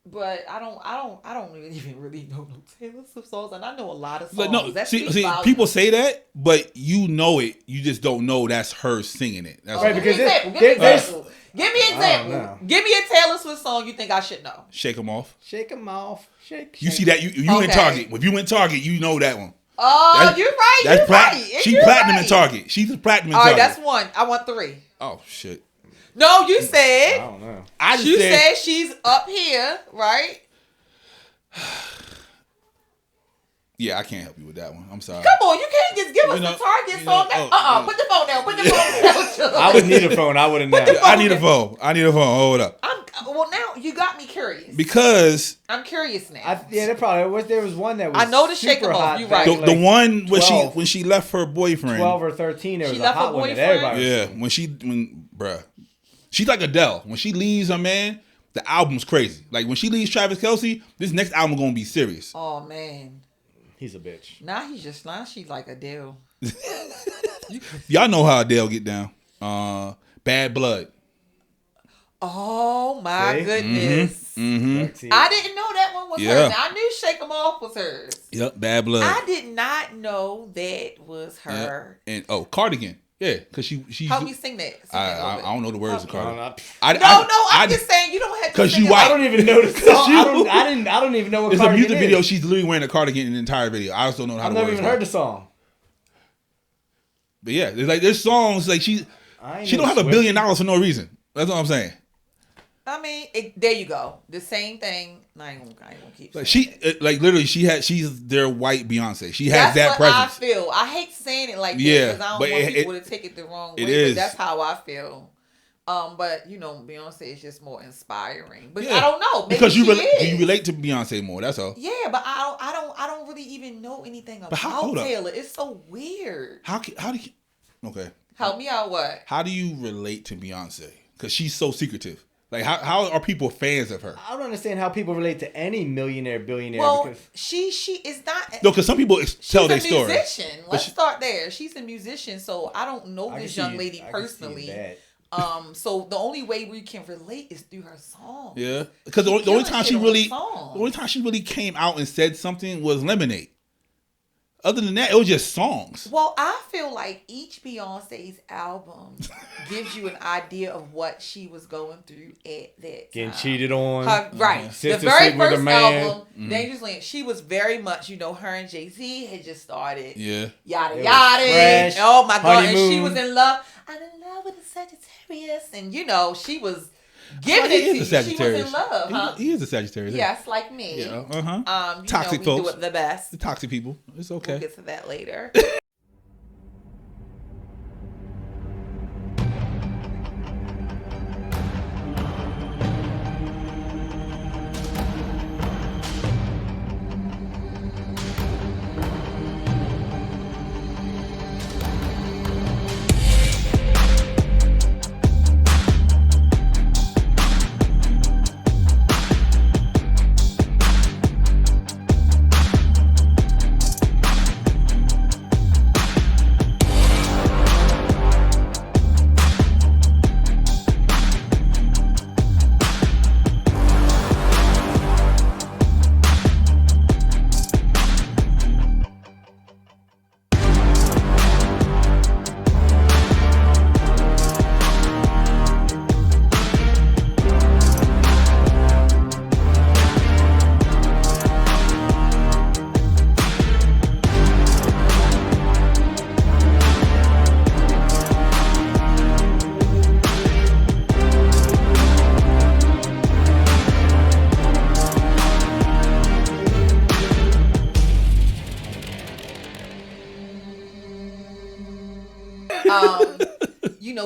Speaker 3: But I don't even really know no Taylor Swift songs, and I know a lot of songs.
Speaker 1: No, see, people say that, but you know it. You just don't know that's her singing it. That's
Speaker 2: right. Because
Speaker 3: give me an example. Give me a Taylor Swift song you think I should know.
Speaker 1: Shake 'Em Off.
Speaker 2: Shake 'Em Off. Shake.
Speaker 1: You see that? You in Target. If you in Target, you know that one.
Speaker 3: Oh, you're right. That's right.
Speaker 1: She's platinum in Target. She's a platinum in Target.
Speaker 3: All right, that's one. I want 3.
Speaker 1: Oh shit.
Speaker 3: No, you said.
Speaker 2: I don't know.
Speaker 3: You said she's up here, right?
Speaker 1: Yeah, I can't help you with that one. I'm sorry.
Speaker 3: Come on, you can't just give us the Target song. Put the phone down. Put the phone down.
Speaker 2: I would need a phone. I wouldn't know.
Speaker 1: I need a phone. Hold up.
Speaker 3: Well, now you got me curious.
Speaker 1: Because
Speaker 3: I'm curious now.
Speaker 2: There was one that was.
Speaker 3: I know the Shake 'Em Off. You're right.
Speaker 1: The one when she left her boyfriend.
Speaker 2: 12 or 13. There was a hot one that everybody.
Speaker 1: Yeah, bruh. She's like Adele. When she leaves her man, the album's crazy. Like when she leaves Travis Kelce, this next album gonna be serious.
Speaker 3: Oh man,
Speaker 2: he's a bitch.
Speaker 3: Now she's like Adele.
Speaker 1: Y'all know how Adele get down. Bad Blood.
Speaker 3: Oh my goodness.
Speaker 1: Mm-hmm.
Speaker 3: I didn't know that one was hers. Now, I knew Shake 'Em Off was hers.
Speaker 1: Yep, Bad Blood.
Speaker 3: I did not know that was her.
Speaker 1: Yep. And Cardigan. Yeah, because she
Speaker 3: help me sing that.
Speaker 1: I don't know the words of Cardigan.
Speaker 3: I'm just saying you don't have to.
Speaker 1: Because you white.
Speaker 2: I don't even know the song. I don't even know what.
Speaker 1: It's a music video. She's literally wearing a cardigan in the entire video. I also don't know how. I've
Speaker 2: never even heard the song.
Speaker 1: But yeah, there's songs like she don't have $1 billion for no reason. That's what I'm saying.
Speaker 3: I mean, there you go. The same thing. I ain't gonna keep
Speaker 1: like literally, she's their white Beyonce. She has that presence.
Speaker 3: That's what I feel. I hate saying it like that because I don't want people to take it the wrong way. But that's how I feel. But Beyonce is just more inspiring. But I don't know. Maybe because you
Speaker 1: relate to Beyonce more. That's all.
Speaker 3: Yeah, but I don't really even know anything about Taylor. It's so weird.
Speaker 1: How do you? Okay.
Speaker 3: Help me out. What?
Speaker 1: How do you relate to Beyonce? Because she's so secretive. Like, how are people fans of her?
Speaker 2: I don't understand how people relate to any millionaire, billionaire.
Speaker 3: Well,
Speaker 2: because
Speaker 3: she is not.
Speaker 1: No, because some people tell their story.
Speaker 3: She's a musician. Let's start there. She's a musician, so I don't know this young lady personally. So the only way we can relate is through her song.
Speaker 1: Yeah, because the only time she really came out and said something was Lemonade. Other than that, it was just songs.
Speaker 3: Well, I feel like each Beyonce's album gives you an idea of what she was going through at that time.
Speaker 2: Getting cheated on.
Speaker 3: Right. The very first album, Dangerously, she was very much, her and Jay-Z had just started.
Speaker 1: Yeah.
Speaker 3: Yada, yada. Oh, my God. Honeymoon. And she was in love. I'm in love with a Sagittarius. And, she was giving it to you. She was in love, huh?
Speaker 1: He is a Sagittarius.
Speaker 3: Yes, like me.
Speaker 1: Yeah. Toxic
Speaker 3: we
Speaker 1: folks.
Speaker 3: do it the best.
Speaker 1: The toxic people. It's okay.
Speaker 3: We'll get to that later.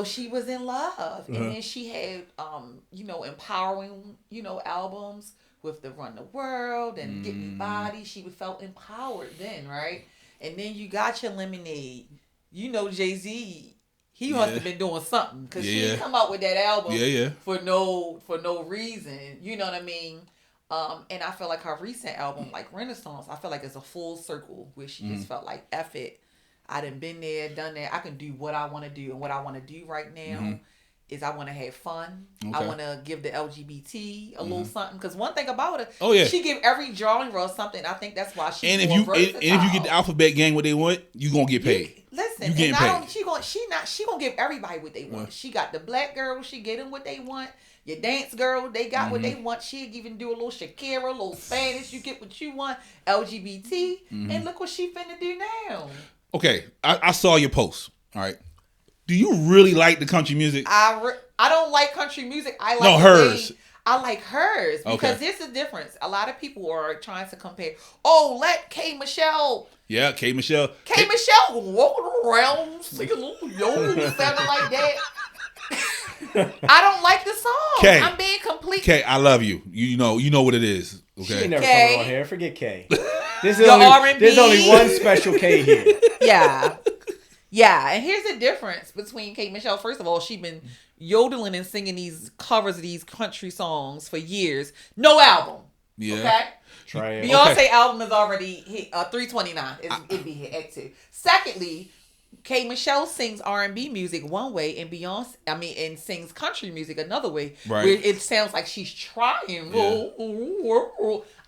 Speaker 3: She was in love, and then she had empowering albums with the Run the World and Get Me Body. She felt empowered then, right? And then you got your Lemonade. Jay-Z, he must have been doing something because she didn't come out with that album for no reason. You know what I mean? And I feel like her recent album, like Renaissance, I feel like it's a full circle where she just felt like, F it. I done been there, done that. I can do what I want to do. And what I want to do right now is I want to have fun. Okay. I want to give the LGBT a little something. Because one thing about her, she give every genre something. I think that's why she
Speaker 1: if you get the alphabet gang what they want, you going to get paid.
Speaker 3: Listen,
Speaker 1: you getting paid.
Speaker 3: She gonna give everybody what they want. She got the black girls, she get them what they want. Your dance girl, they got what they want. She'll even do a little Shakira, a little Spanish. You get what you want. LGBT. And look what she finna do now.
Speaker 1: Okay, I saw your post. All right, do you really like the country music?
Speaker 3: I don't like country music. I like
Speaker 1: hers.
Speaker 3: I like hers because there's a difference. A lot of people are trying to compare. Oh, let K Michelle.
Speaker 1: Yeah, K Michelle.
Speaker 3: K Michelle walking around singing a little yo sounding like that. I don't like the song.
Speaker 1: Kay,
Speaker 3: I'm being complete.
Speaker 1: Kay, I love you. You know what it is. Okay.
Speaker 2: She ain't never coming on here. Forget Kay. There's only one special K here.
Speaker 3: Yeah. Yeah. And here's the difference between K Michelle. First of all, she's been yodeling and singing these covers of these country songs for years. No album.
Speaker 1: Yeah.
Speaker 3: Okay?
Speaker 2: Try it.
Speaker 3: Beyonce album is already hit, 329. It'd be hit Act 2. Secondly, K Michelle sings R&B music one way and sings country music another way.
Speaker 1: Right.
Speaker 3: Where it sounds like she's trying. Yeah.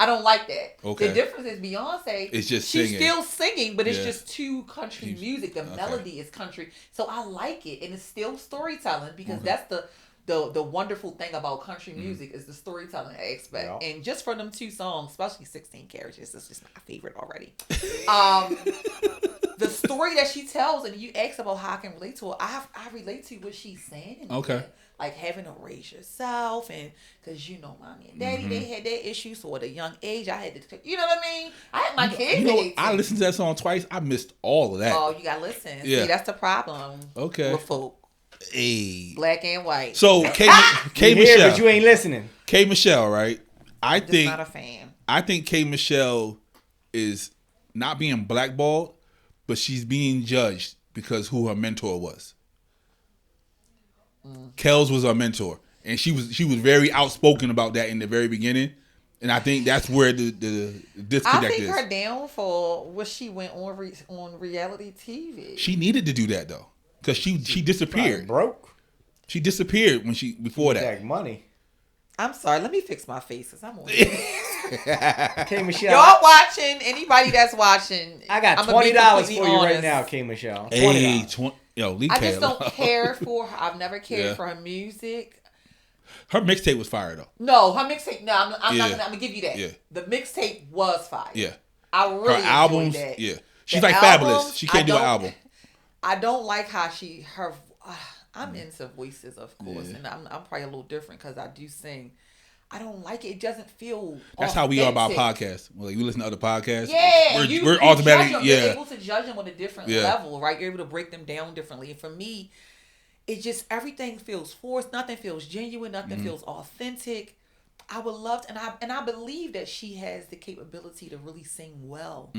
Speaker 3: I don't like that. Okay. The difference is Beyonce,
Speaker 1: it's just
Speaker 3: she's
Speaker 1: singing.
Speaker 3: still singing, but it's just too country music. The melody is country. So I like it. And it's still storytelling because that's the wonderful thing about country music is the storytelling aspect. Yeah. And just for them two songs, especially 16 Carriages, this is my favorite already. The story that she tells, and you ask about how I can relate to her, I relate to what she's saying.
Speaker 1: Okay.
Speaker 3: Like having to raise yourself, and because mommy and daddy, they had their issues. So at a young age, I had to, what I mean? I had my kids.
Speaker 1: I listened to that song twice. I missed all of that.
Speaker 3: Oh, you got to listen. Yeah. See, that's the problem.
Speaker 1: Okay.
Speaker 3: With folk.
Speaker 1: Hey.
Speaker 3: Black and white.
Speaker 1: So, K Michelle.
Speaker 2: But you ain't listening.
Speaker 1: K Michelle, right? I'm
Speaker 3: not a fan.
Speaker 1: I think K Michelle is not being blackballed, but she's being judged because who her mentor was. Kellz was her mentor, and she was very outspoken about that in the very beginning, and I think that's where the disconnect is.
Speaker 3: I think her downfall was she went on reality TV.
Speaker 1: She needed to do that though, because she disappeared.
Speaker 2: Broke.
Speaker 1: She disappeared before that.
Speaker 2: Money.
Speaker 3: I'm sorry. Let me fix my face because I'm on.
Speaker 2: K Michelle.
Speaker 3: Y'all watching? Anybody that's watching?
Speaker 2: I got $20 for you right now, K Michelle.
Speaker 1: Hey, leave
Speaker 3: I just don't care for her. I've never cared for her music.
Speaker 1: Her mixtape was fire though.
Speaker 3: No, her mixtape. No, I'm not gonna give you that.
Speaker 1: Yeah.
Speaker 3: The mixtape was fire.
Speaker 1: Yeah.
Speaker 3: I really
Speaker 1: her albums.
Speaker 3: Enjoyed that.
Speaker 1: Yeah. She's like Fabulous. She can't do an album.
Speaker 3: I don't like how I'm into voices, of course, and I'm probably a little different because I do sing. I don't like it. It doesn't feel.
Speaker 1: That's how we are about podcasts. Like we listen to other podcasts.
Speaker 3: Yeah,
Speaker 1: we're automatically
Speaker 3: You're able to judge them on a different level, right? You're able to break them down differently. And for me, it just everything feels forced. Nothing feels genuine. Nothing feels authentic. I would love to, and I believe that she has the capability to really sing well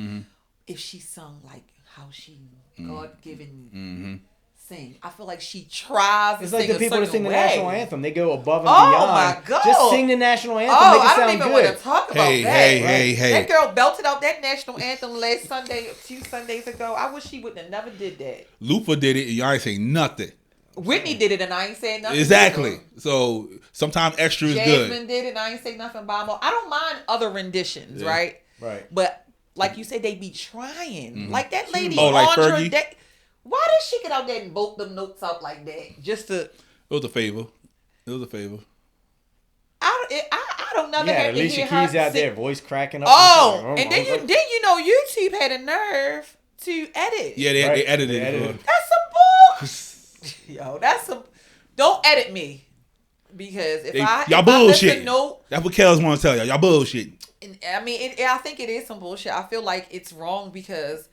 Speaker 3: if she sung like how she God-given sing. I feel like she tries.
Speaker 2: It's like the people that sing the national anthem. They go above and
Speaker 3: beyond.
Speaker 2: Oh my God! Just sing the national anthem.
Speaker 3: Oh,
Speaker 2: make it
Speaker 3: I don't
Speaker 2: sound
Speaker 3: even
Speaker 2: good.
Speaker 3: want to talk about that.
Speaker 1: Hey.
Speaker 3: That girl belted out that national anthem last Sunday, a few Sundays ago. I wish she would have never did that.
Speaker 1: Lupa did it, and y'all ain't saying nothing.
Speaker 3: Whitney did it, and I ain't saying nothing.
Speaker 1: Exactly. So sometimes extra is good.
Speaker 3: Jasmine did it, and I ain't saying nothing about them. I don't mind other renditions, right?
Speaker 2: Right.
Speaker 3: But like you said, they be trying. Like that lady,
Speaker 1: like Fergie?
Speaker 3: Why did she get out there and bolt them notes up like that? Just to.
Speaker 1: It was a favor.
Speaker 3: I don't never had to
Speaker 2: Alicia
Speaker 3: hear her
Speaker 2: Keys out
Speaker 3: sing.
Speaker 2: there, voice cracking up.
Speaker 3: Oh, and then you know YouTube had a nerve to edit.
Speaker 1: Yeah, they edited it.
Speaker 3: That's some bull. Yo, that's some. Don't edit me because
Speaker 1: y'all bullshit.
Speaker 3: Note,
Speaker 1: that's what Kellz want to tell y'all. Y'all bullshit.
Speaker 3: I mean, I think it is some bullshit. I feel like it's wrong because.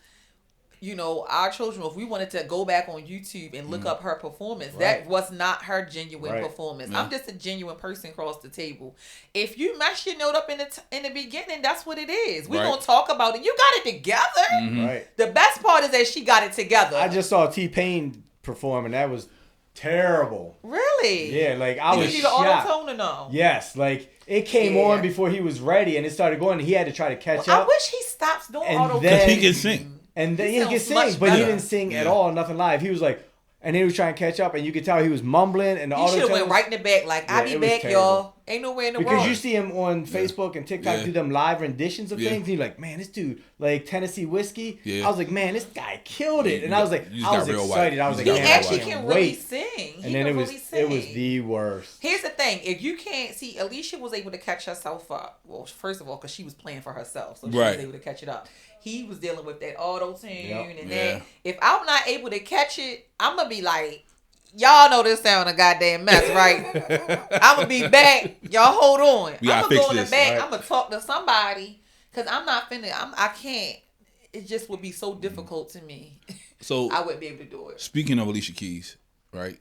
Speaker 3: You know, our children, if we wanted to go back on YouTube and look up her performance, that was not her genuine performance. I'm just a genuine person across the table. If you mess your note up in the beginning, that's what it is. We're going to talk about it. You got it together.
Speaker 2: Right.
Speaker 3: The best part is that she got it together.
Speaker 2: I just saw T-Pain perform, and that was terrible.
Speaker 3: Really?
Speaker 2: Yeah, like I was
Speaker 3: shocked. Did you
Speaker 2: shocked.
Speaker 3: need an auto-tone or no?
Speaker 2: Yes, like it came on before he was ready, and it started going, and he had to try to catch up.
Speaker 3: I wish he stops doing auto-tone.
Speaker 1: Because he can sing.
Speaker 2: And then he could sing, but he didn't sing at all, nothing live. He was like, and he was trying to catch up, and you could tell he was mumbling. And the
Speaker 3: he should have went right in the back, like, I'll be back, y'all. Ain't nowhere in the world.
Speaker 2: Because you see him on Facebook and TikTok do them live renditions of things. And you're like, man, this dude, like Tennessee Whiskey. Yeah. I was like, man, this guy killed it. And I was like, I was excited. I was like,
Speaker 3: he
Speaker 2: man,
Speaker 3: actually can really sing.
Speaker 2: And then it was the worst.
Speaker 3: Here's the thing. If you can't see, Alicia was able to catch herself up. Well, first of all, because she was playing for herself. So she was able to catch it up. He was dealing with that auto-tune and that. If I'm not able to catch it, I'm going to be like, y'all know this sound a goddamn mess, right? I'm going to be back. Y'all hold on. I'm going to go in the back. Right. I'm going to talk to somebody because I'm not finna. I can't. It just would be so difficult to me. So I wouldn't be able to do it.
Speaker 1: Speaking of Alicia Keys, right?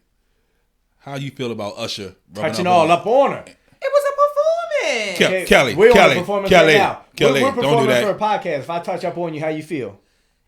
Speaker 1: How you feel about Usher
Speaker 2: touching all up on her?
Speaker 3: It was a performance.
Speaker 1: Kelly,
Speaker 2: we're on a performance right now.
Speaker 1: Kelly,
Speaker 2: we're
Speaker 1: don't do that.
Speaker 2: For a podcast. If I touch up on you, how you feel?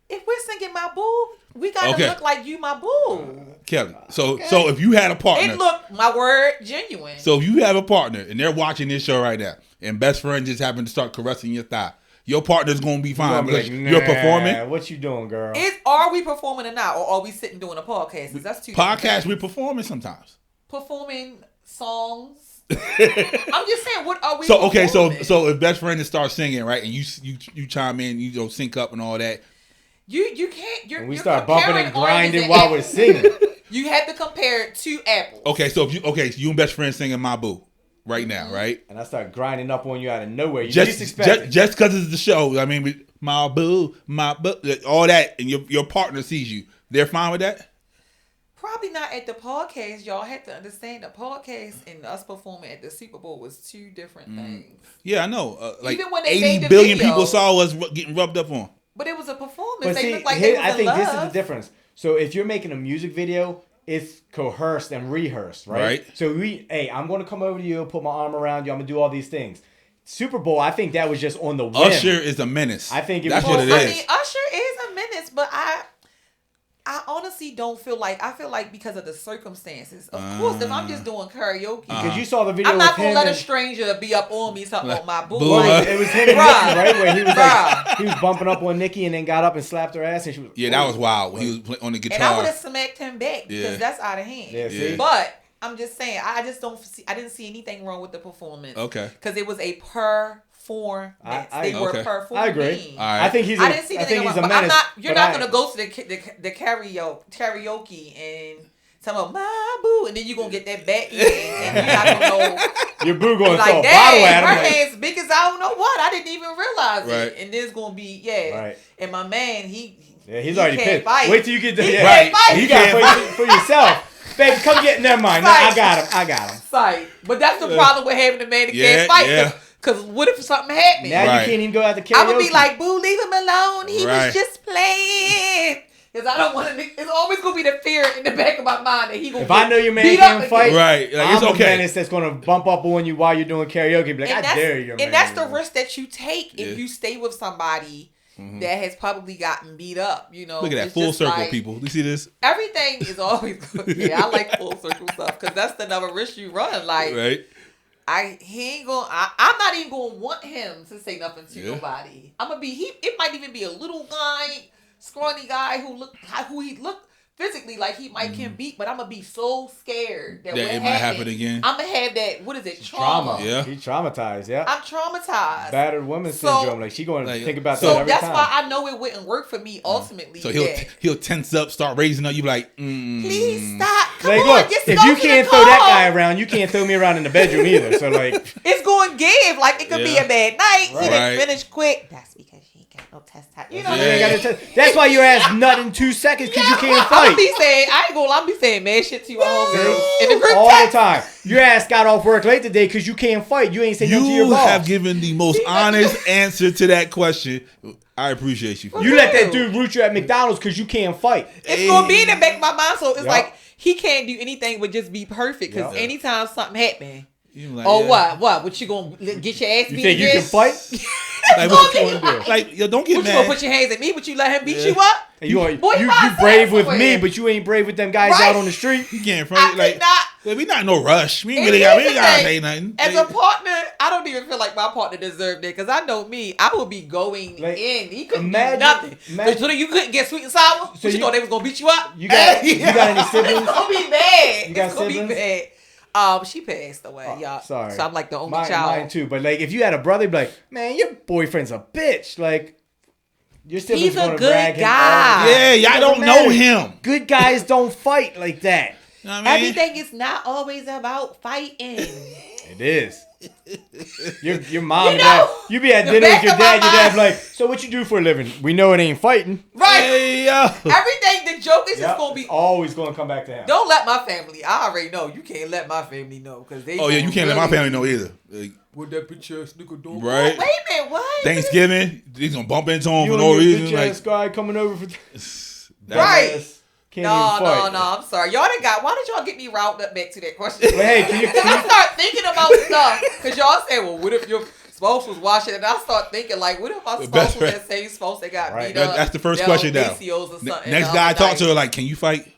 Speaker 3: If we're singing my boo, we gotta look like you, my boo.
Speaker 1: Kelly. So if you had a partner,
Speaker 3: it looked, my word, genuine.
Speaker 1: So if you have a partner and they're watching this show right now, and best friend just happened to start caressing your thigh, your partner's gonna be fine because you're performing.
Speaker 2: What you doing, girl?
Speaker 3: Are we performing or not, or are we sitting doing a podcast? That's two
Speaker 1: podcasts. We're performing sometimes.
Speaker 3: Performing songs. I'm just saying, what are we? So
Speaker 1: okay, so if best friend starts singing, right, and you chime in, you know, sync up and all that.
Speaker 3: You can't.
Speaker 2: We start bumping and grinding while we're singing.
Speaker 3: You had to compare it to apples.
Speaker 1: Okay, so you and best friend singing My Boo right now, right?
Speaker 2: And I start grinding up on you out of nowhere. You
Speaker 1: just because it's the show. I mean, my boo, all that, and your partner sees you. They're fine with that.
Speaker 3: Probably not at the podcast. Y'all have to understand the podcast and us performing at the Super Bowl was two different things.
Speaker 1: Yeah, I know. Like
Speaker 3: even when they
Speaker 1: 80 billion people saw us getting rubbed up on.
Speaker 3: But it was a performance.
Speaker 2: But
Speaker 3: they looked like they was
Speaker 2: I think
Speaker 3: love.
Speaker 2: this is the difference. So if you're making a music video, it's coerced and rehearsed, right? So I'm going to come over to you, put my arm around you. I'm going to do all these things. Super Bowl, I think that was just on the whim.
Speaker 1: Usher is a menace.
Speaker 2: I think
Speaker 1: that's what it is.
Speaker 3: I mean, Usher is a menace, but I honestly don't feel like. I feel like because of the circumstances. Of course, if I'm just doing karaoke,
Speaker 2: because you saw the video,
Speaker 3: I'm not gonna let a stranger be up on me talking about my boo.
Speaker 2: It was him and Nikki, right? Where he was like, he was bumping up on Nikki and then got up and slapped her ass, and she was
Speaker 1: that was wild when he was on the guitar.
Speaker 3: And I would have smacked him back because that's out of hand.
Speaker 2: Yeah, see?
Speaker 3: But I'm just saying. I just don't see. I didn't see anything wrong with the performance.
Speaker 1: Okay.
Speaker 3: Because it was a performance. They were performing.
Speaker 2: I agree.
Speaker 1: All right.
Speaker 2: I think he's.
Speaker 3: I didn't see anything
Speaker 2: he's a
Speaker 3: but
Speaker 2: menace.
Speaker 3: you're not gonna go to the karaoke and tell them my boo, and then you're gonna get that back and you're not gonna know.
Speaker 2: Your boo gonna
Speaker 3: like,
Speaker 2: throw a bottle at him.
Speaker 3: Her hands big as I don't know what. I didn't even realize it. And there's gonna be
Speaker 2: Right.
Speaker 3: And my man, he's
Speaker 2: already pissed.
Speaker 3: Fight.
Speaker 2: Wait till you get the
Speaker 3: Can't fight.
Speaker 2: You got to for yourself. Baby, come get. Never mind. No, I got him.
Speaker 3: Fight. But that's the problem with having a man that can't fight.
Speaker 1: Yeah.
Speaker 3: Because what if something happened?
Speaker 2: Now you can't even go out to karaoke.
Speaker 3: I would be like, boo, leave him alone. He was just playing. Because I don't want to. It's always gonna be the fear in the back of my mind that he gonna.
Speaker 2: If I know your man can't fight,
Speaker 1: right? Like, it's
Speaker 2: I'm
Speaker 1: okay.
Speaker 2: a menace that's gonna bump up on you while you're doing karaoke. Be like, I dare you, man.
Speaker 3: And that's the risk that you take if you stay with somebody that has probably gotten beat up. You know,
Speaker 1: look at that full circle, people. You see this?
Speaker 3: Everything is always good. Yeah, I like full circle stuff because that's the number risk you run. Like,
Speaker 1: right?
Speaker 3: I'm not even gonna want him to say nothing to nobody. I'm gonna be. It might even be a little guy. Scrawny guy who he looked physically like he might can beat, but I'm gonna be so scared that
Speaker 1: it might happen again.
Speaker 3: I'm gonna have that. What is it? Trauma.
Speaker 1: Yeah,
Speaker 2: he's traumatized. Yeah,
Speaker 3: I'm traumatized.
Speaker 2: Battered woman syndrome. Like she going to think about that every
Speaker 3: time. So
Speaker 2: time.
Speaker 3: that's why I know it wouldn't work for me ultimately.
Speaker 1: So he'll tense up, start raising up. You be like,
Speaker 3: please stop. Come
Speaker 2: like,
Speaker 3: on,
Speaker 2: look,
Speaker 3: just
Speaker 2: if you can't throw that guy around, you can't throw me around in the bedroom either. So like,
Speaker 3: it's going to give. Like it could be a bad night.
Speaker 1: Right.
Speaker 3: He didn't finish quick. That's because she ain't got no test time. You know what I mean?
Speaker 2: That's why your ass nut in 2 seconds because you can't fight.
Speaker 3: I'll be saying mad shit to you all in the group
Speaker 2: all
Speaker 3: text.
Speaker 2: the time. Your ass got off work late today because you can't fight. You ain't say nothing to your boss.
Speaker 1: You have given the most honest answer to that question. I appreciate you.
Speaker 2: You let that dude root you at McDonald's because you can't fight.
Speaker 3: It's gonna be in the back of my mind, so it's like he can't do anything but just be perfect. Because anytime something happen, like, what you gonna get your ass beat?
Speaker 2: You think you can fight?
Speaker 1: Like, what you gonna do? Like, yo, don't get mad.
Speaker 3: You gonna put your hands at me, but you let him beat you up?
Speaker 2: You brave with me, but you ain't brave with them guys out on the street.
Speaker 1: You can't front like we not in no rush. We ain't gotta say nothing.
Speaker 3: As a partner, I don't even feel like my partner deserved it because I know me. I would be going in. He couldn't do nothing. So you couldn't get sweet and sour. So you thought they was gonna beat you up?
Speaker 2: You got any siblings?
Speaker 3: It's gonna be bad.
Speaker 2: You got
Speaker 3: it's gonna
Speaker 2: siblings?
Speaker 3: be bad. She passed away, y'all.
Speaker 2: Sorry.
Speaker 3: So I'm like the only child.
Speaker 2: Mine too. But like, if you had a brother, you'd be like, man, your boyfriend's a bitch. Like, your siblings
Speaker 3: He's a
Speaker 2: gonna
Speaker 3: good
Speaker 2: brag him.
Speaker 3: guy.
Speaker 1: Yeah, y'all don't know him.
Speaker 2: Good guys don't fight like that.
Speaker 1: You know what I mean?
Speaker 3: Everything is not always about fighting.
Speaker 2: It is. Your mom and dad, you be at dinner with your dad be like, so what you do for a living? We know it ain't fighting.
Speaker 3: Right.
Speaker 1: Hey, yo.
Speaker 3: Everything, the joke is just going to be.
Speaker 2: Always going to come back to him.
Speaker 3: Don't let my family. I already know. You can't let my family know. Cause they
Speaker 1: Oh, yeah, you can't let my family know either. Like,
Speaker 4: what that bitch ass nigga doing?
Speaker 1: Right.
Speaker 3: Wait a minute, what?
Speaker 1: Thanksgiving, he's going to bump into him
Speaker 2: you
Speaker 1: for no reason.
Speaker 2: Like,
Speaker 1: Like,
Speaker 2: guy coming over for...
Speaker 3: Right.
Speaker 2: No,
Speaker 3: I'm sorry. Y'all done got. Why did y'all get me riled up back to that question?
Speaker 2: Well, hey, can you
Speaker 3: start thinking about stuff? Because y'all say, well, what if your spouse was watching? And I start thinking, like, what if my spouse was that same spouse that got beat up?
Speaker 1: That's the first question now. Next guy I talk to her, like, can you fight?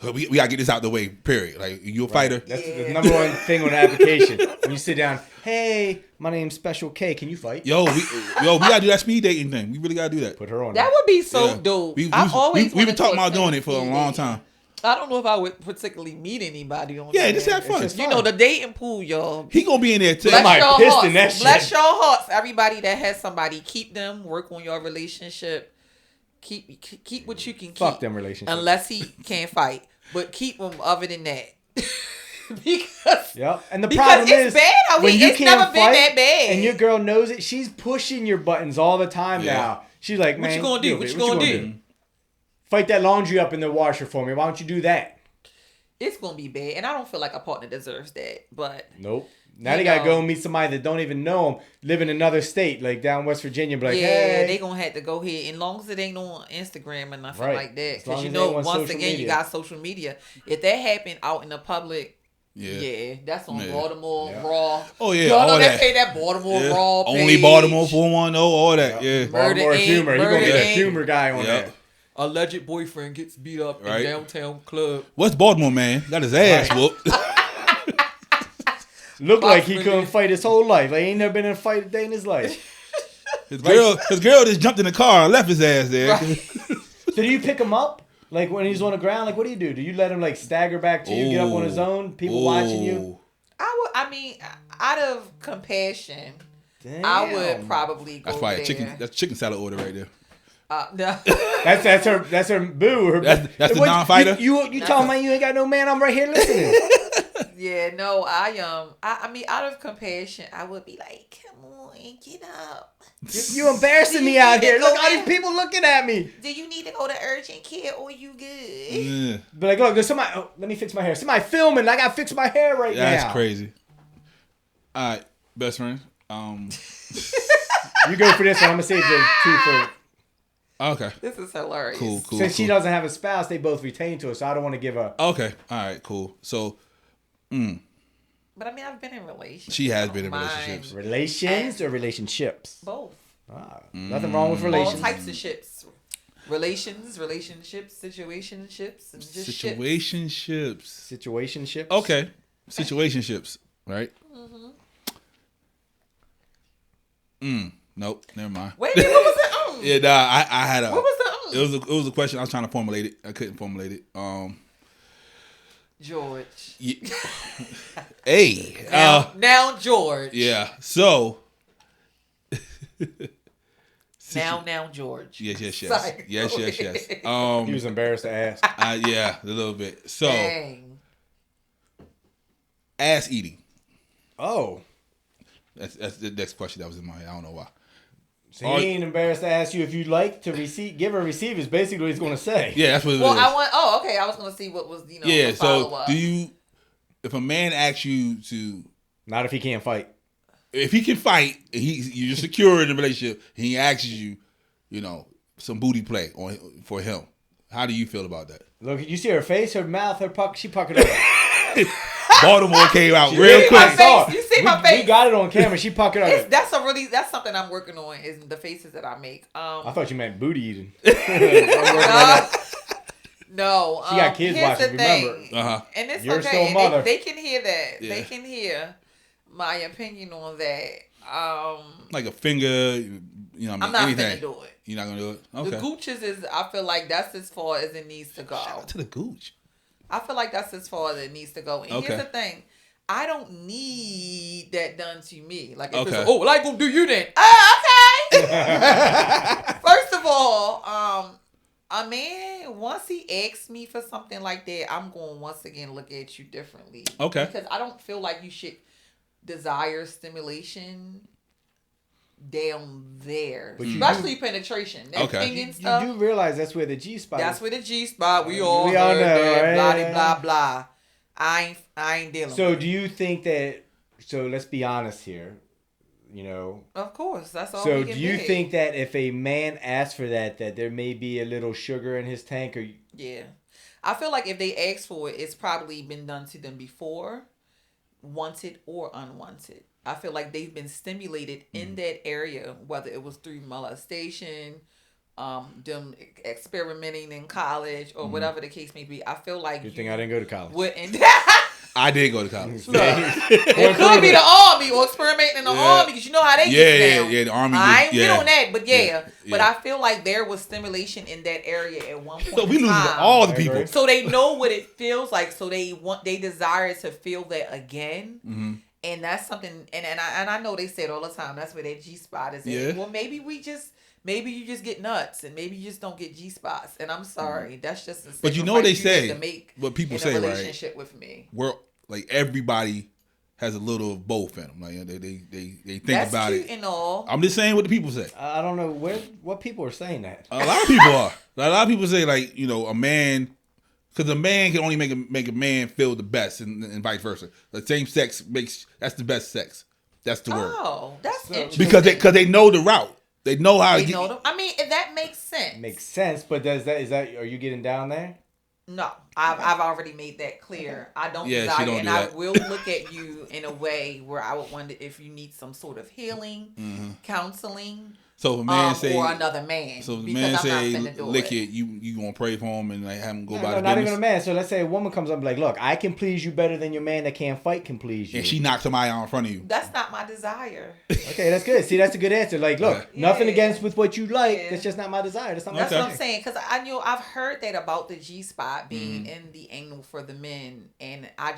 Speaker 1: We gotta get this out the way, period. Like, you a fighter?
Speaker 2: That's the number one thing on the application. When you sit down, hey, my name's Special K, can you fight?
Speaker 1: Yo, we gotta do that speed dating thing. We really gotta do that.
Speaker 2: Put her on.
Speaker 3: That would be so dope.
Speaker 1: We've
Speaker 3: We've
Speaker 1: been talking about doing it for a long time.
Speaker 3: I don't know if I would particularly meet anybody on
Speaker 1: Yeah,
Speaker 3: that.
Speaker 1: just have fun.
Speaker 3: You know, the dating pool, y'all.
Speaker 1: He gonna be in there too.
Speaker 3: Bless your hearts.
Speaker 2: In that shit.
Speaker 3: Bless your hearts. Everybody that has somebody, keep them. Work on your relationship. Keep what you can keep.
Speaker 2: Fuck them relationships.
Speaker 3: Unless he can't fight. But keep him other than that. Because
Speaker 2: and the problem is
Speaker 3: bad.
Speaker 2: when you
Speaker 3: it's
Speaker 2: can't
Speaker 3: never been
Speaker 2: fight
Speaker 3: that bad.
Speaker 2: and your girl knows it, she's pushing your buttons all the time now. She's like, man,
Speaker 3: what you gonna do? What you gonna do?
Speaker 2: Fight that laundry up in the washer for me. Why don't you do that?
Speaker 3: It's gonna be bad, and I don't feel like a partner deserves that. But
Speaker 2: nope. Now they gotta go and meet somebody that don't even know them, live in another state, like down West Virginia. Be like, hey,
Speaker 3: they gonna have to go ahead, and long as it ain't on Instagram or nothing like that, because once again,
Speaker 2: media.
Speaker 3: you got social media. If that happened out in the public, that's on Baltimore Raw.
Speaker 1: Oh yeah,
Speaker 3: y'all know
Speaker 1: all
Speaker 3: they
Speaker 1: that.
Speaker 3: say that Baltimore Raw. Page.
Speaker 1: Only Baltimore 410, all that. Yeah,
Speaker 2: Baltimore humor. You gonna get a humor guy on there.
Speaker 4: Alleged boyfriend gets beat up in downtown club.
Speaker 1: What's Baltimore man? Got his ass whooped.
Speaker 2: Looked like he couldn't fight his whole life. Like he ain't never been in a fight a day in his life.
Speaker 1: His girl just jumped in the car and left his ass there.
Speaker 2: So do you pick him up? Like when he's on the ground, like what do? Do you let him like stagger back to you, get up on his own, people watching you?
Speaker 3: I mean, out of compassion,
Speaker 2: Damn.
Speaker 3: I would probably go
Speaker 1: That's probably
Speaker 3: there.
Speaker 1: that's chicken salad order right there.
Speaker 3: No.
Speaker 2: That's her boo.
Speaker 1: That's the non-fighter.
Speaker 2: You talking about you ain't got no man? I'm right here listening.
Speaker 3: Yeah, no, I mean, out of compassion, I would be like, come on, get up.
Speaker 2: You embarrassing me out here. Look, all these people looking at me.
Speaker 3: Do you need to go to urgent care or you good?
Speaker 1: Yeah.
Speaker 2: But like, look, there's somebody. Oh, let me fix my hair. Somebody filming. I gotta fix my hair right now.
Speaker 1: That's crazy. All right, best friend.
Speaker 2: You go for this one. I'm gonna save the two for.
Speaker 1: Okay.
Speaker 3: This is hilarious.
Speaker 1: Cool.
Speaker 2: Since she doesn't have a spouse, they both retain to her, so I don't want to give her.
Speaker 1: Okay. All right. Cool. So.
Speaker 3: But I mean, I've been in relationships.
Speaker 1: She has been in relationships.
Speaker 2: Relations or relationships?
Speaker 3: Both.
Speaker 2: Nothing wrong with relations.
Speaker 3: All types of ships. Relationships, situationships, and just
Speaker 1: Situationships.
Speaker 2: Situationships?
Speaker 1: Okay. Situationships, right? Nope, never mind.
Speaker 3: Wait, what was it?
Speaker 1: Yeah, nah, I had a.
Speaker 3: What was the?
Speaker 1: It was a question. I was trying to formulate it. I couldn't formulate it.
Speaker 3: George.
Speaker 1: Yeah. Hey.
Speaker 3: Now George.
Speaker 1: Yeah. So.
Speaker 3: Now George.
Speaker 1: Yes.
Speaker 3: Sorry.
Speaker 1: Yes.
Speaker 2: He was embarrassed to ask.
Speaker 1: Yeah, a little bit. So.
Speaker 3: Dang.
Speaker 1: Ass eating.
Speaker 2: Oh.
Speaker 1: That's the next question that was in my head. I don't know why.
Speaker 2: So he ain't embarrassed to ask you if you'd like to give or receive is basically what he's going to say.
Speaker 1: Yeah, that's what it is.
Speaker 3: Okay. I was going to see what was,
Speaker 1: Yeah,
Speaker 3: the
Speaker 1: so
Speaker 3: follow-up.
Speaker 1: if a man asks you to...
Speaker 2: Not if he can't fight.
Speaker 1: If he can fight, you're secure in the relationship, and he asks you, some booty play for him. How do you feel about that?
Speaker 2: Look, you see her face, her mouth, she puckered up.
Speaker 1: Baltimore came out real quick.
Speaker 3: You see my face?
Speaker 2: We got it on camera. She puckered up.
Speaker 3: That's something I'm working on is the faces that I make.
Speaker 2: I thought you meant booty eating.
Speaker 3: No.
Speaker 2: She got kids watching, remember.
Speaker 3: And it's
Speaker 2: You're
Speaker 3: okay.
Speaker 2: still a mother.
Speaker 3: They can hear that.
Speaker 1: Yeah.
Speaker 3: They can hear my opinion on that.
Speaker 1: Like a finger,
Speaker 3: I'm not
Speaker 1: anything.
Speaker 3: gonna do it.
Speaker 1: You're not gonna do it? Okay.
Speaker 3: The gooches is, I feel like that's as far as it needs to go.
Speaker 1: Shout out to the gooch.
Speaker 3: I feel like that's as far as it needs to go. And here's the thing. I don't need that done to me. Like, if it's, well, I ain't gonna do you then. Okay. First of all, a man, once he asks me for something like that, I'm going to once again look at you differently.
Speaker 1: Okay.
Speaker 3: Because I don't feel like you should desire stimulation down there. But especially penetration. That
Speaker 2: You
Speaker 3: stuff.
Speaker 2: do realize that's where the G spot is.
Speaker 3: That's where the G spot. We all know, right? Blah, blah, blah. I ain't dealing
Speaker 2: So
Speaker 3: with
Speaker 2: do you think that, so let's be honest here,
Speaker 3: Of course, that's all.
Speaker 2: So do you think that if a man asks for that there may be a little sugar in his tank? Or
Speaker 3: Yeah. I feel like if they ask for it, it's probably been done to them before, wanted or unwanted. I feel like they've been stimulated in that area, whether it was through molestation, them experimenting in college or whatever the case may be. I feel like
Speaker 2: Good thing I didn't go to college.
Speaker 1: I did go to college.
Speaker 3: It could be the army or experimenting in the army because you know how they get down.
Speaker 1: Yeah, the army.
Speaker 3: I ain't been on that, but But I feel like there was stimulation in that area at one point.
Speaker 1: So we losing all the people.
Speaker 3: So they know what it feels like. So they desire to feel that again.
Speaker 1: Mm-hmm.
Speaker 3: And that's something. And I know they say it all the time. That's where that G spot is.
Speaker 1: Yeah.
Speaker 3: Well, maybe you just get nuts, and maybe you just don't get G spots. And I'm sorry, that's just a sacrifice
Speaker 1: but you know what they
Speaker 3: you
Speaker 1: say.
Speaker 3: have to make
Speaker 1: What people
Speaker 3: in
Speaker 1: say,
Speaker 3: a
Speaker 1: right?
Speaker 3: relationship with me.
Speaker 1: We're like everybody has a little of both in them. Like they think
Speaker 3: That's
Speaker 1: about
Speaker 3: cute
Speaker 1: it.
Speaker 3: and all.
Speaker 1: I'm just saying what the people say.
Speaker 2: I don't know what people are saying that.
Speaker 1: A lot of people are. A lot of people say like a man, because a man can only make a man feel the best, and vice versa. The same sex that's the best sex. That's the word.
Speaker 3: Oh, that's interesting.
Speaker 1: Because they know the route. They know how to get.
Speaker 3: Know them. I mean, that makes sense.
Speaker 2: Makes sense, but are you getting down there?
Speaker 3: No, I've already made that clear. I don't desire, and I will look at you in a way where I would wonder if you need some sort of healing, counseling,
Speaker 1: So if a man
Speaker 3: or another man.
Speaker 1: So if the man say lick it, you gonna pray for him and like have him go by the
Speaker 2: not
Speaker 1: business?
Speaker 2: even a man. So let's say a woman comes up and like, look, I can please you better than your man that can't fight can please you.
Speaker 1: And she knocks somebody out in front of you.
Speaker 3: That's not my desire.
Speaker 2: Okay, that's good. See, that's a good answer. Like, look, nothing against with what you like. It's just not my desire. That's not my
Speaker 3: That's
Speaker 2: desire.
Speaker 3: what I'm saying. Because I've heard that about the G-spot being in the anal for the men, and I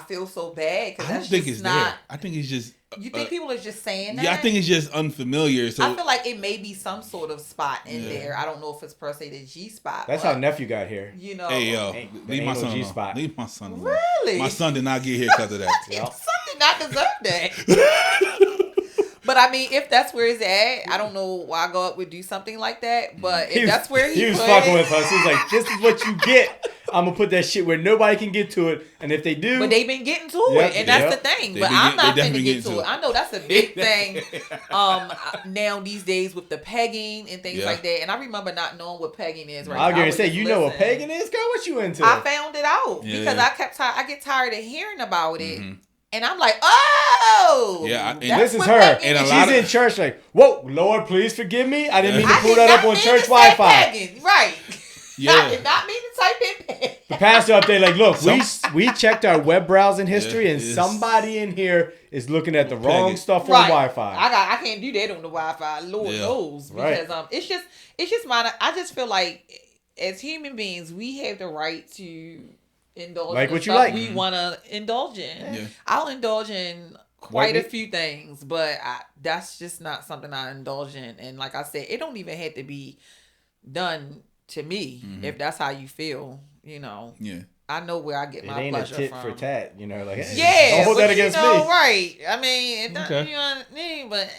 Speaker 3: feel so bad because
Speaker 1: I don't think it's there. I think it's just.
Speaker 3: You think people are just saying that?
Speaker 1: Yeah, I think it's just unfamiliar. So
Speaker 3: I feel like it may be some sort of spot in there. I don't know if it's per se the G spot.
Speaker 2: That's how nephew got here.
Speaker 3: You know.
Speaker 1: Hey yo, leave my son
Speaker 2: G-spot.
Speaker 1: alone. Leave my son alone.
Speaker 3: Really?
Speaker 1: My son did not get here because of that.
Speaker 3: Your son did not deserve that. But I mean, if that's where he's at, I don't know why God would do something like that. But if that's where
Speaker 2: he was fucking with us. He was like, "This is what you get. I'm gonna put that shit where nobody can get to it, and if they do,
Speaker 3: but they've been getting to it, and that's the thing. But I'm not finna get to it. I know that's a big thing. Now these days with the pegging and things like that, and I remember not knowing what pegging is. Right,
Speaker 2: I was gonna say, you know what pegging is, girl? What you into?
Speaker 3: I found it out because I get tired of hearing about it. And I'm like, oh,
Speaker 1: yeah. And
Speaker 2: this is her. And she's in church like, whoa, Lord, please forgive me. I didn't mean to pull that up on church Wi-Fi.
Speaker 3: Right.
Speaker 1: Yeah.
Speaker 3: I did not mean to type in pegging.
Speaker 2: The pastor up there like, look, we checked our web browsing history, and somebody in here is looking at the wrong stuff on Wi-Fi.
Speaker 3: I can't do that on the Wi-Fi. Lord knows because it's just mine. I just feel like as human beings, we have the right to indulge
Speaker 2: like
Speaker 3: in
Speaker 2: what you
Speaker 3: stuff
Speaker 2: like.
Speaker 3: we want to indulge in.
Speaker 1: Yeah.
Speaker 3: I'll indulge in quite a few things, but that's just not something I indulge in. And like I said, it don't even have to be done to me if that's how you feel. You know.
Speaker 1: Yeah.
Speaker 3: I know where I get my pleasure from.
Speaker 2: It ain't a tit for tat, you know, like, hey,
Speaker 3: yeah,
Speaker 2: don't hold that against me.
Speaker 3: Right. I mean, it doesn't, you know what I mean? But,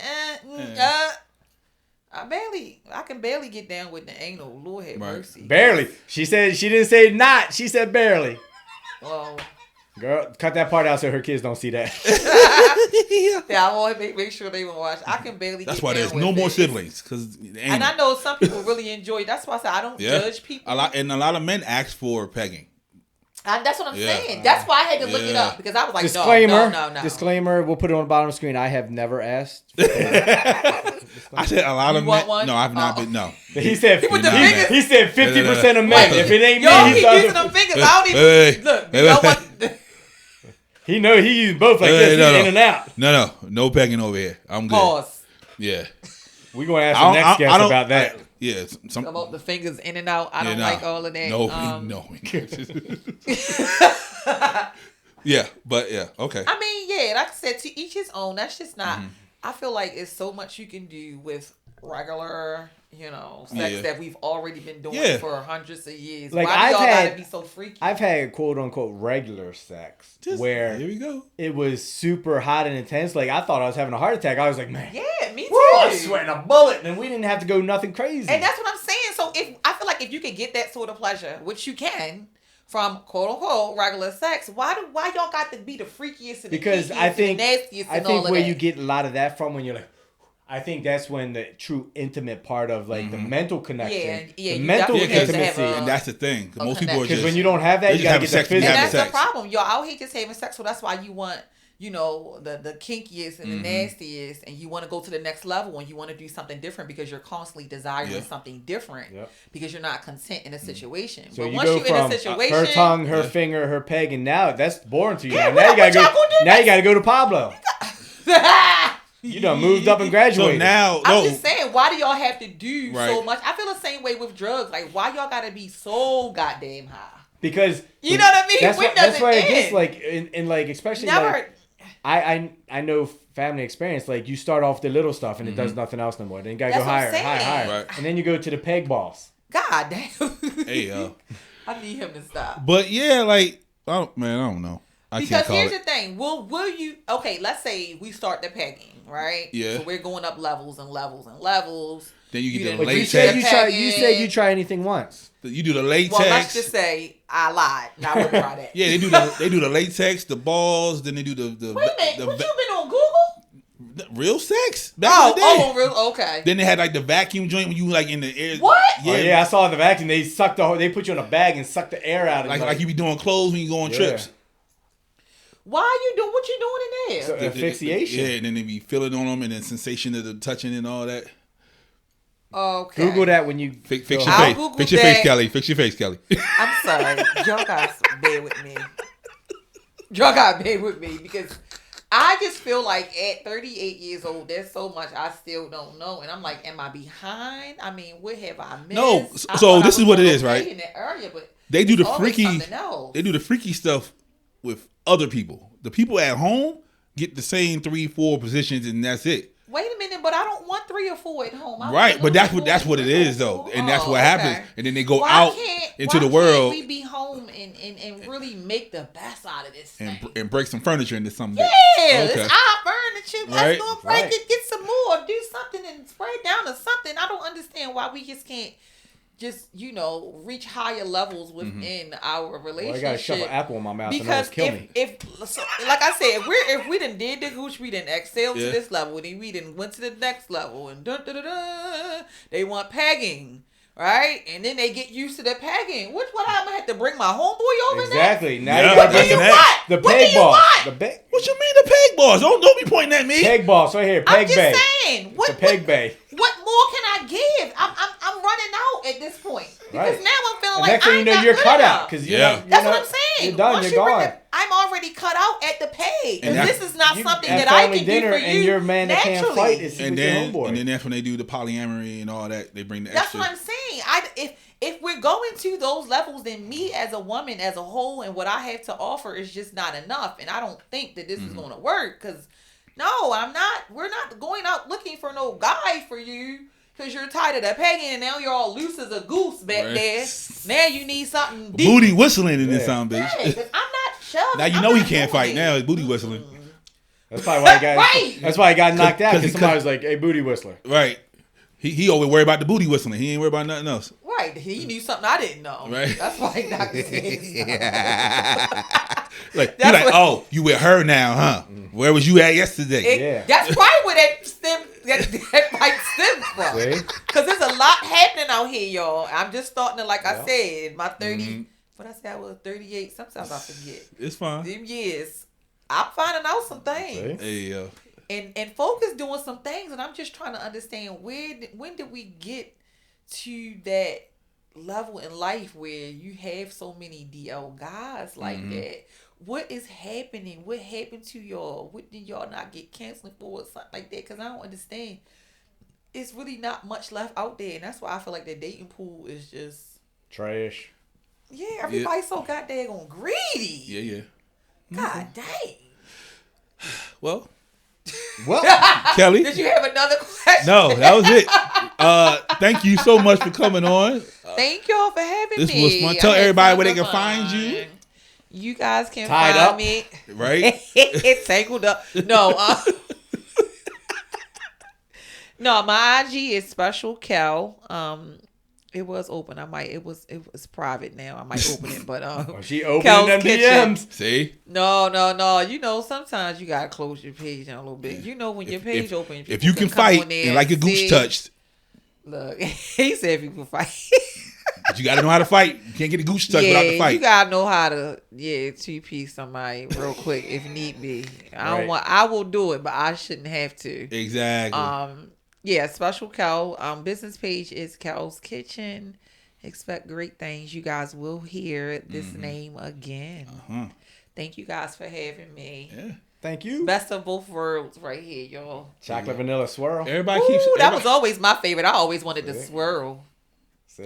Speaker 3: I can barely get down with the anal. Lord have mercy.
Speaker 2: Barely. She said, she didn't say not. She said barely.
Speaker 3: Well.
Speaker 2: Girl, cut that part out so her kids don't see that.
Speaker 3: Yeah, I want to make sure they will watch. I can barely
Speaker 1: That's
Speaker 3: get
Speaker 1: why
Speaker 3: down
Speaker 1: there's
Speaker 3: with
Speaker 1: no more
Speaker 3: it.
Speaker 1: siblings. And
Speaker 3: I know some people really enjoy it. That's why I said I don't judge people.
Speaker 1: A lot of men ask for pegging.
Speaker 3: That's what I'm saying. That's why I had to look it up because I was like,
Speaker 2: disclaimer,
Speaker 3: no.
Speaker 2: Disclaimer, we'll put it on the bottom of the screen. I have never asked.
Speaker 1: I said a lot of men.
Speaker 3: One?
Speaker 1: No, I've not been. No.
Speaker 2: He said 50% of men.
Speaker 3: Wait,
Speaker 2: if it ain't
Speaker 3: y'all
Speaker 2: me,
Speaker 3: keep using them fingers. I don't even look. You know what?
Speaker 2: He used both like this. In and out.
Speaker 1: No pegging over here. I'm good.
Speaker 3: Pause.
Speaker 1: Yeah.
Speaker 2: We're gonna ask the next guest about that.
Speaker 3: About the fingers in and out. I don't like all of that.
Speaker 1: No. Yeah, but yeah, okay.
Speaker 3: I mean, yeah, like I said, to each his own. That's just not. I feel like it's so much you can do with regular, sex that we've already been doing for hundreds of years.
Speaker 2: Like,
Speaker 3: why do y'all gotta be so freaky?
Speaker 2: I've had quote unquote regular sex where
Speaker 1: here we go.
Speaker 2: It was super hot and intense. Like, I thought I was having a heart attack. I was like, man,
Speaker 3: yeah, me too.
Speaker 2: Woo, I'm sweating a bullet, and we didn't have to go nothing crazy.
Speaker 3: And that's what I'm saying. So I feel like if you can get that sort of pleasure, which you can, from quote unquote regular sex, why y'all got to be the freakiest and the kinkiest and the nastiest and all of that?
Speaker 2: Where you get a lot of that from when you're like, I think that's when the true intimate part of like the mental connection, the mental intimacy,
Speaker 1: and that's the thing. Most people are just
Speaker 2: when you don't have that, you gotta get the physical.
Speaker 3: And that's the problem. Y'all out here just having sex, so that's why you want, the kinkiest and the nastiest, and you want to go to the next level and you want to do something different because you're constantly desiring something different because you're not content in a situation.
Speaker 2: So
Speaker 3: but
Speaker 2: you
Speaker 3: once
Speaker 2: go
Speaker 3: you're
Speaker 2: from
Speaker 3: in a situation,
Speaker 2: her tongue, her finger, her peg, and now that's boring to you. Now you gotta go. Now you gotta go to Pablo. You done moved up and graduated.
Speaker 1: So now,
Speaker 3: I'm just saying, why do y'all have to do so much? I feel the same way with drugs. Like, why y'all gotta be so goddamn high?
Speaker 2: Because
Speaker 3: you know what I mean.
Speaker 2: That's why it gets like in like especially like I know family experience. Like you start off the little stuff and it does nothing else no more. Then you gotta go higher,
Speaker 1: right.
Speaker 2: And then you go to the peg balls.
Speaker 3: God damn.
Speaker 1: Hey yo,
Speaker 3: I need him to stop.
Speaker 1: But yeah, like I don't know.
Speaker 3: Because here's the thing. Will you? Okay, let's say we start the pegging, right?
Speaker 1: Yeah.
Speaker 3: So we're going up levels and levels and levels.
Speaker 1: Then you get the latex.
Speaker 2: You said you try anything once.
Speaker 1: You do the latex.
Speaker 3: Well, let's just say I lied. Now we'll try that.
Speaker 1: Yeah, they do the latex, the balls. Then they do the.
Speaker 3: Wait a minute. What you been on Google?
Speaker 1: Real sex. Back in the day.
Speaker 3: Real. Okay.
Speaker 1: Then they had like the vacuum joint when you like in the air.
Speaker 3: What?
Speaker 2: Yeah, I saw the vacuum. They sucked they put you in a bag and sucked the air out.
Speaker 1: Like you be doing clothes when you go on trips.
Speaker 3: Why are you doing what you doing in there?
Speaker 2: So, asphyxiation.
Speaker 1: Yeah, and then they be feeling on them, and then sensation of the touching and all that.
Speaker 3: Okay.
Speaker 2: Google that when you
Speaker 1: Fix your
Speaker 3: I'll
Speaker 1: face.
Speaker 3: Google
Speaker 1: Fix your
Speaker 3: that.
Speaker 1: face, Kelly. Fix your face, Kelly.
Speaker 3: I'm sorry. Y'all guys bear with me. Y'all gotta bear with me because I just feel like at 38 years old, there's so much I still don't know. And I'm like, am I behind? I mean, what have I missed?
Speaker 1: No,
Speaker 3: I
Speaker 1: so
Speaker 3: thought
Speaker 1: this
Speaker 3: I
Speaker 1: is
Speaker 3: was
Speaker 1: what it
Speaker 3: doing
Speaker 1: is, right?
Speaker 3: in that area, but
Speaker 1: They do the
Speaker 3: it's always
Speaker 1: freaky.
Speaker 3: something else.
Speaker 1: They do the freaky stuff with other people. The people at home get the same 3-4 positions, and that's it.
Speaker 3: Wait a minute, but I don't want 3 or 4 at home.
Speaker 1: Right, but that's what it is though, and that's what happens. And then they go out into the world.
Speaker 3: Why can't we be home and really make the best out of this thing?
Speaker 1: and break some furniture into something.
Speaker 3: Yeah,
Speaker 1: Okay.
Speaker 3: it's our furniture.
Speaker 1: Right.
Speaker 3: Let's go break
Speaker 2: Right.
Speaker 3: it, get some more, do something and spray it down or something. I don't understand why we just can't just, reach higher levels within our relationship.
Speaker 2: Well, I gotta shove an apple in my mouth and
Speaker 3: Because
Speaker 2: almost kill me.
Speaker 3: if like I said, if we done did the gooch, we done exhaled
Speaker 1: Yeah.
Speaker 3: to this level, then we done went to the next level, and they want pegging, right? And then they get used to the pegging. What I'm gonna have to bring my homeboy over
Speaker 2: Exactly. Now
Speaker 1: Yeah,
Speaker 2: you gotta
Speaker 1: but
Speaker 2: bring
Speaker 1: you
Speaker 2: the,
Speaker 1: what?
Speaker 2: the
Speaker 3: What do
Speaker 2: peg
Speaker 3: you
Speaker 2: boss.
Speaker 3: want?
Speaker 2: The peg,
Speaker 1: What you mean the peg boss? Don't be pointing at me.
Speaker 2: peg boss right here.
Speaker 3: I'm
Speaker 2: Peg bay.
Speaker 3: just saying.
Speaker 2: The peg bay.
Speaker 3: What more can I give? I'm running out at this point because
Speaker 2: Right.
Speaker 3: now I'm feeling
Speaker 2: And
Speaker 3: like
Speaker 2: next thing you
Speaker 3: I'm
Speaker 2: know,
Speaker 3: not
Speaker 2: you're
Speaker 3: good
Speaker 2: cut
Speaker 3: enough.
Speaker 2: out because
Speaker 3: That's what I'm saying.
Speaker 2: You're done.
Speaker 3: Once
Speaker 2: You're
Speaker 3: you bring
Speaker 2: gone.
Speaker 3: I'm already cut out at the pay.
Speaker 1: And
Speaker 3: And
Speaker 1: that's-
Speaker 3: this is not
Speaker 2: You
Speaker 3: something
Speaker 2: at
Speaker 3: that I
Speaker 2: family
Speaker 3: can
Speaker 2: dinner
Speaker 3: do for you.
Speaker 2: and your man that can't
Speaker 3: naturally.
Speaker 2: fight is
Speaker 1: And
Speaker 2: with your
Speaker 1: then
Speaker 2: homeboy.
Speaker 1: that's when they do the polyamory and all that. They bring the
Speaker 3: That's
Speaker 1: extra.
Speaker 3: what I'm saying. If we're going to those levels, then me as a woman, as a whole, and what I have to offer is just not enough. And I don't think that this is going to work. Because no, I'm not. We're not going out looking for no guy for you. Because you're tired of the pegging and now you're all loose as a goose back
Speaker 1: Right.
Speaker 3: there. Now you need something deep.
Speaker 1: Booty whistling in this
Speaker 2: Yeah.
Speaker 1: sound, bitch.
Speaker 3: Hey, 'cause I'm not shoving.
Speaker 1: Now you
Speaker 3: I'm
Speaker 1: know he
Speaker 3: not
Speaker 1: can't
Speaker 3: doing
Speaker 1: fight
Speaker 3: it.
Speaker 1: now. His booty whistling.
Speaker 2: That's probably why he got.
Speaker 3: Right.
Speaker 2: That's why he got knocked out
Speaker 1: 'Cause
Speaker 2: because
Speaker 1: he
Speaker 2: somebody was like, "Hey, booty whistler."
Speaker 1: Right. He always worry about the booty whistling. He ain't worry about nothing else.
Speaker 3: Right. He knew something I didn't know.
Speaker 1: Right.
Speaker 3: That's why he knocked his head off.
Speaker 1: Like
Speaker 3: That's
Speaker 1: you like,
Speaker 3: what-
Speaker 1: oh, you with her now, huh? Where was you at yesterday?
Speaker 2: Yeah.
Speaker 3: That's probably where that fight stems from.
Speaker 2: See?
Speaker 3: Because there's a lot happening out here, y'all. I'm just starting to, like I
Speaker 2: Yeah.
Speaker 3: said, my 30, what I said, I was 38. Sometimes I forget.
Speaker 1: It's fine.
Speaker 3: Them years, I'm finding out some things.
Speaker 1: Hey yo.
Speaker 3: And folk is doing some things, and I'm just trying to understand when did we get to that level in life where you have so many DL guys like that? What is happening? What happened to y'all? What did y'all not get canceled for or something like that? Because I don't understand. It's really not much left out there, and that's why I feel like the dating pool is just
Speaker 2: Trash.
Speaker 3: everybody's so goddamn greedy.
Speaker 1: Yeah.
Speaker 3: God dang.
Speaker 1: Well,
Speaker 2: Well,
Speaker 1: Kelly.
Speaker 3: Did you have another question?
Speaker 1: No, that was it. Thank you so much for coming on.
Speaker 3: Thank y'all for having
Speaker 1: This
Speaker 3: me.
Speaker 1: was fun. Tell
Speaker 3: I had
Speaker 1: everybody
Speaker 3: tons
Speaker 1: where they
Speaker 3: of
Speaker 1: can find you.
Speaker 3: fun. You guys can
Speaker 2: Tied
Speaker 3: find
Speaker 2: up.
Speaker 3: me.
Speaker 1: Right?
Speaker 3: It's tangled up. No, no, my IG is Special Kel. It was open. It was private now. I might open it, but
Speaker 2: she opened
Speaker 3: Kellz
Speaker 2: them
Speaker 3: Kitchen.
Speaker 2: DMs.
Speaker 1: See?
Speaker 3: No. You know, sometimes you gotta close your page down a little bit. You know, when your page open,
Speaker 1: If
Speaker 3: people
Speaker 1: you can
Speaker 3: come
Speaker 1: fight
Speaker 3: on there
Speaker 1: and like your
Speaker 3: and
Speaker 1: goose
Speaker 3: see.
Speaker 1: touched,
Speaker 3: Look, he said if you can fight.
Speaker 1: but you got to know how to fight. You can't get a goose touched without the fight.
Speaker 3: You gotta know how to two-piece somebody real quick if need be.
Speaker 2: Right.
Speaker 3: I will do it, but I shouldn't have to.
Speaker 1: Exactly.
Speaker 3: Special Kel. Business page is Kellz Kitchen. Expect great things. You guys will hear this name again. Thank you guys for having me.
Speaker 1: Yeah.
Speaker 2: Thank you.
Speaker 3: Best of both worlds right here, y'all.
Speaker 2: Chocolate vanilla swirl.
Speaker 1: Everybody
Speaker 3: Ooh,
Speaker 1: keeps.
Speaker 3: that was always my favorite. I always wanted to swirl.
Speaker 2: See?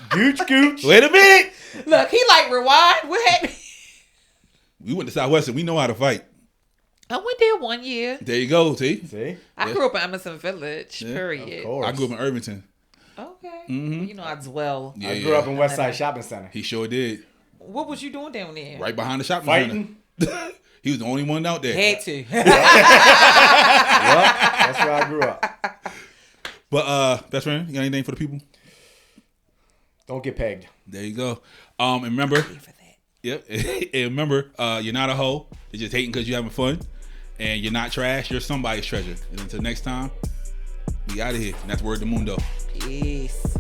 Speaker 2: Gooch.
Speaker 1: Wait a minute.
Speaker 3: Look, he like rewind. What happened?
Speaker 1: We went to Southwestern. We know how to fight.
Speaker 3: I went there 1 year.
Speaker 1: There you go. See?
Speaker 2: See?
Speaker 3: I grew up in Emerson Village.
Speaker 1: Yeah.
Speaker 3: Period.
Speaker 2: Of course.
Speaker 1: I grew up in Irvington.
Speaker 3: Okay. Well, you know I dwell.
Speaker 1: Yeah,
Speaker 2: I grew up in West Side Shopping Center.
Speaker 1: He sure did.
Speaker 3: What was you doing down there?
Speaker 1: Right behind the shopping
Speaker 2: Fighting.
Speaker 1: center. He was the only one out there.
Speaker 3: Had to.
Speaker 2: Yep. That's where I grew up.
Speaker 1: But best friend, you got anything for the people?
Speaker 2: Don't get pegged.
Speaker 1: There you go. And remember,
Speaker 3: For that.
Speaker 1: yep. And remember, you're not a hoe. You're just hating because you're having fun, and you're not trash. You're somebody's treasure. And until next time, we out of here. And that's Word to Mundo.
Speaker 3: Peace.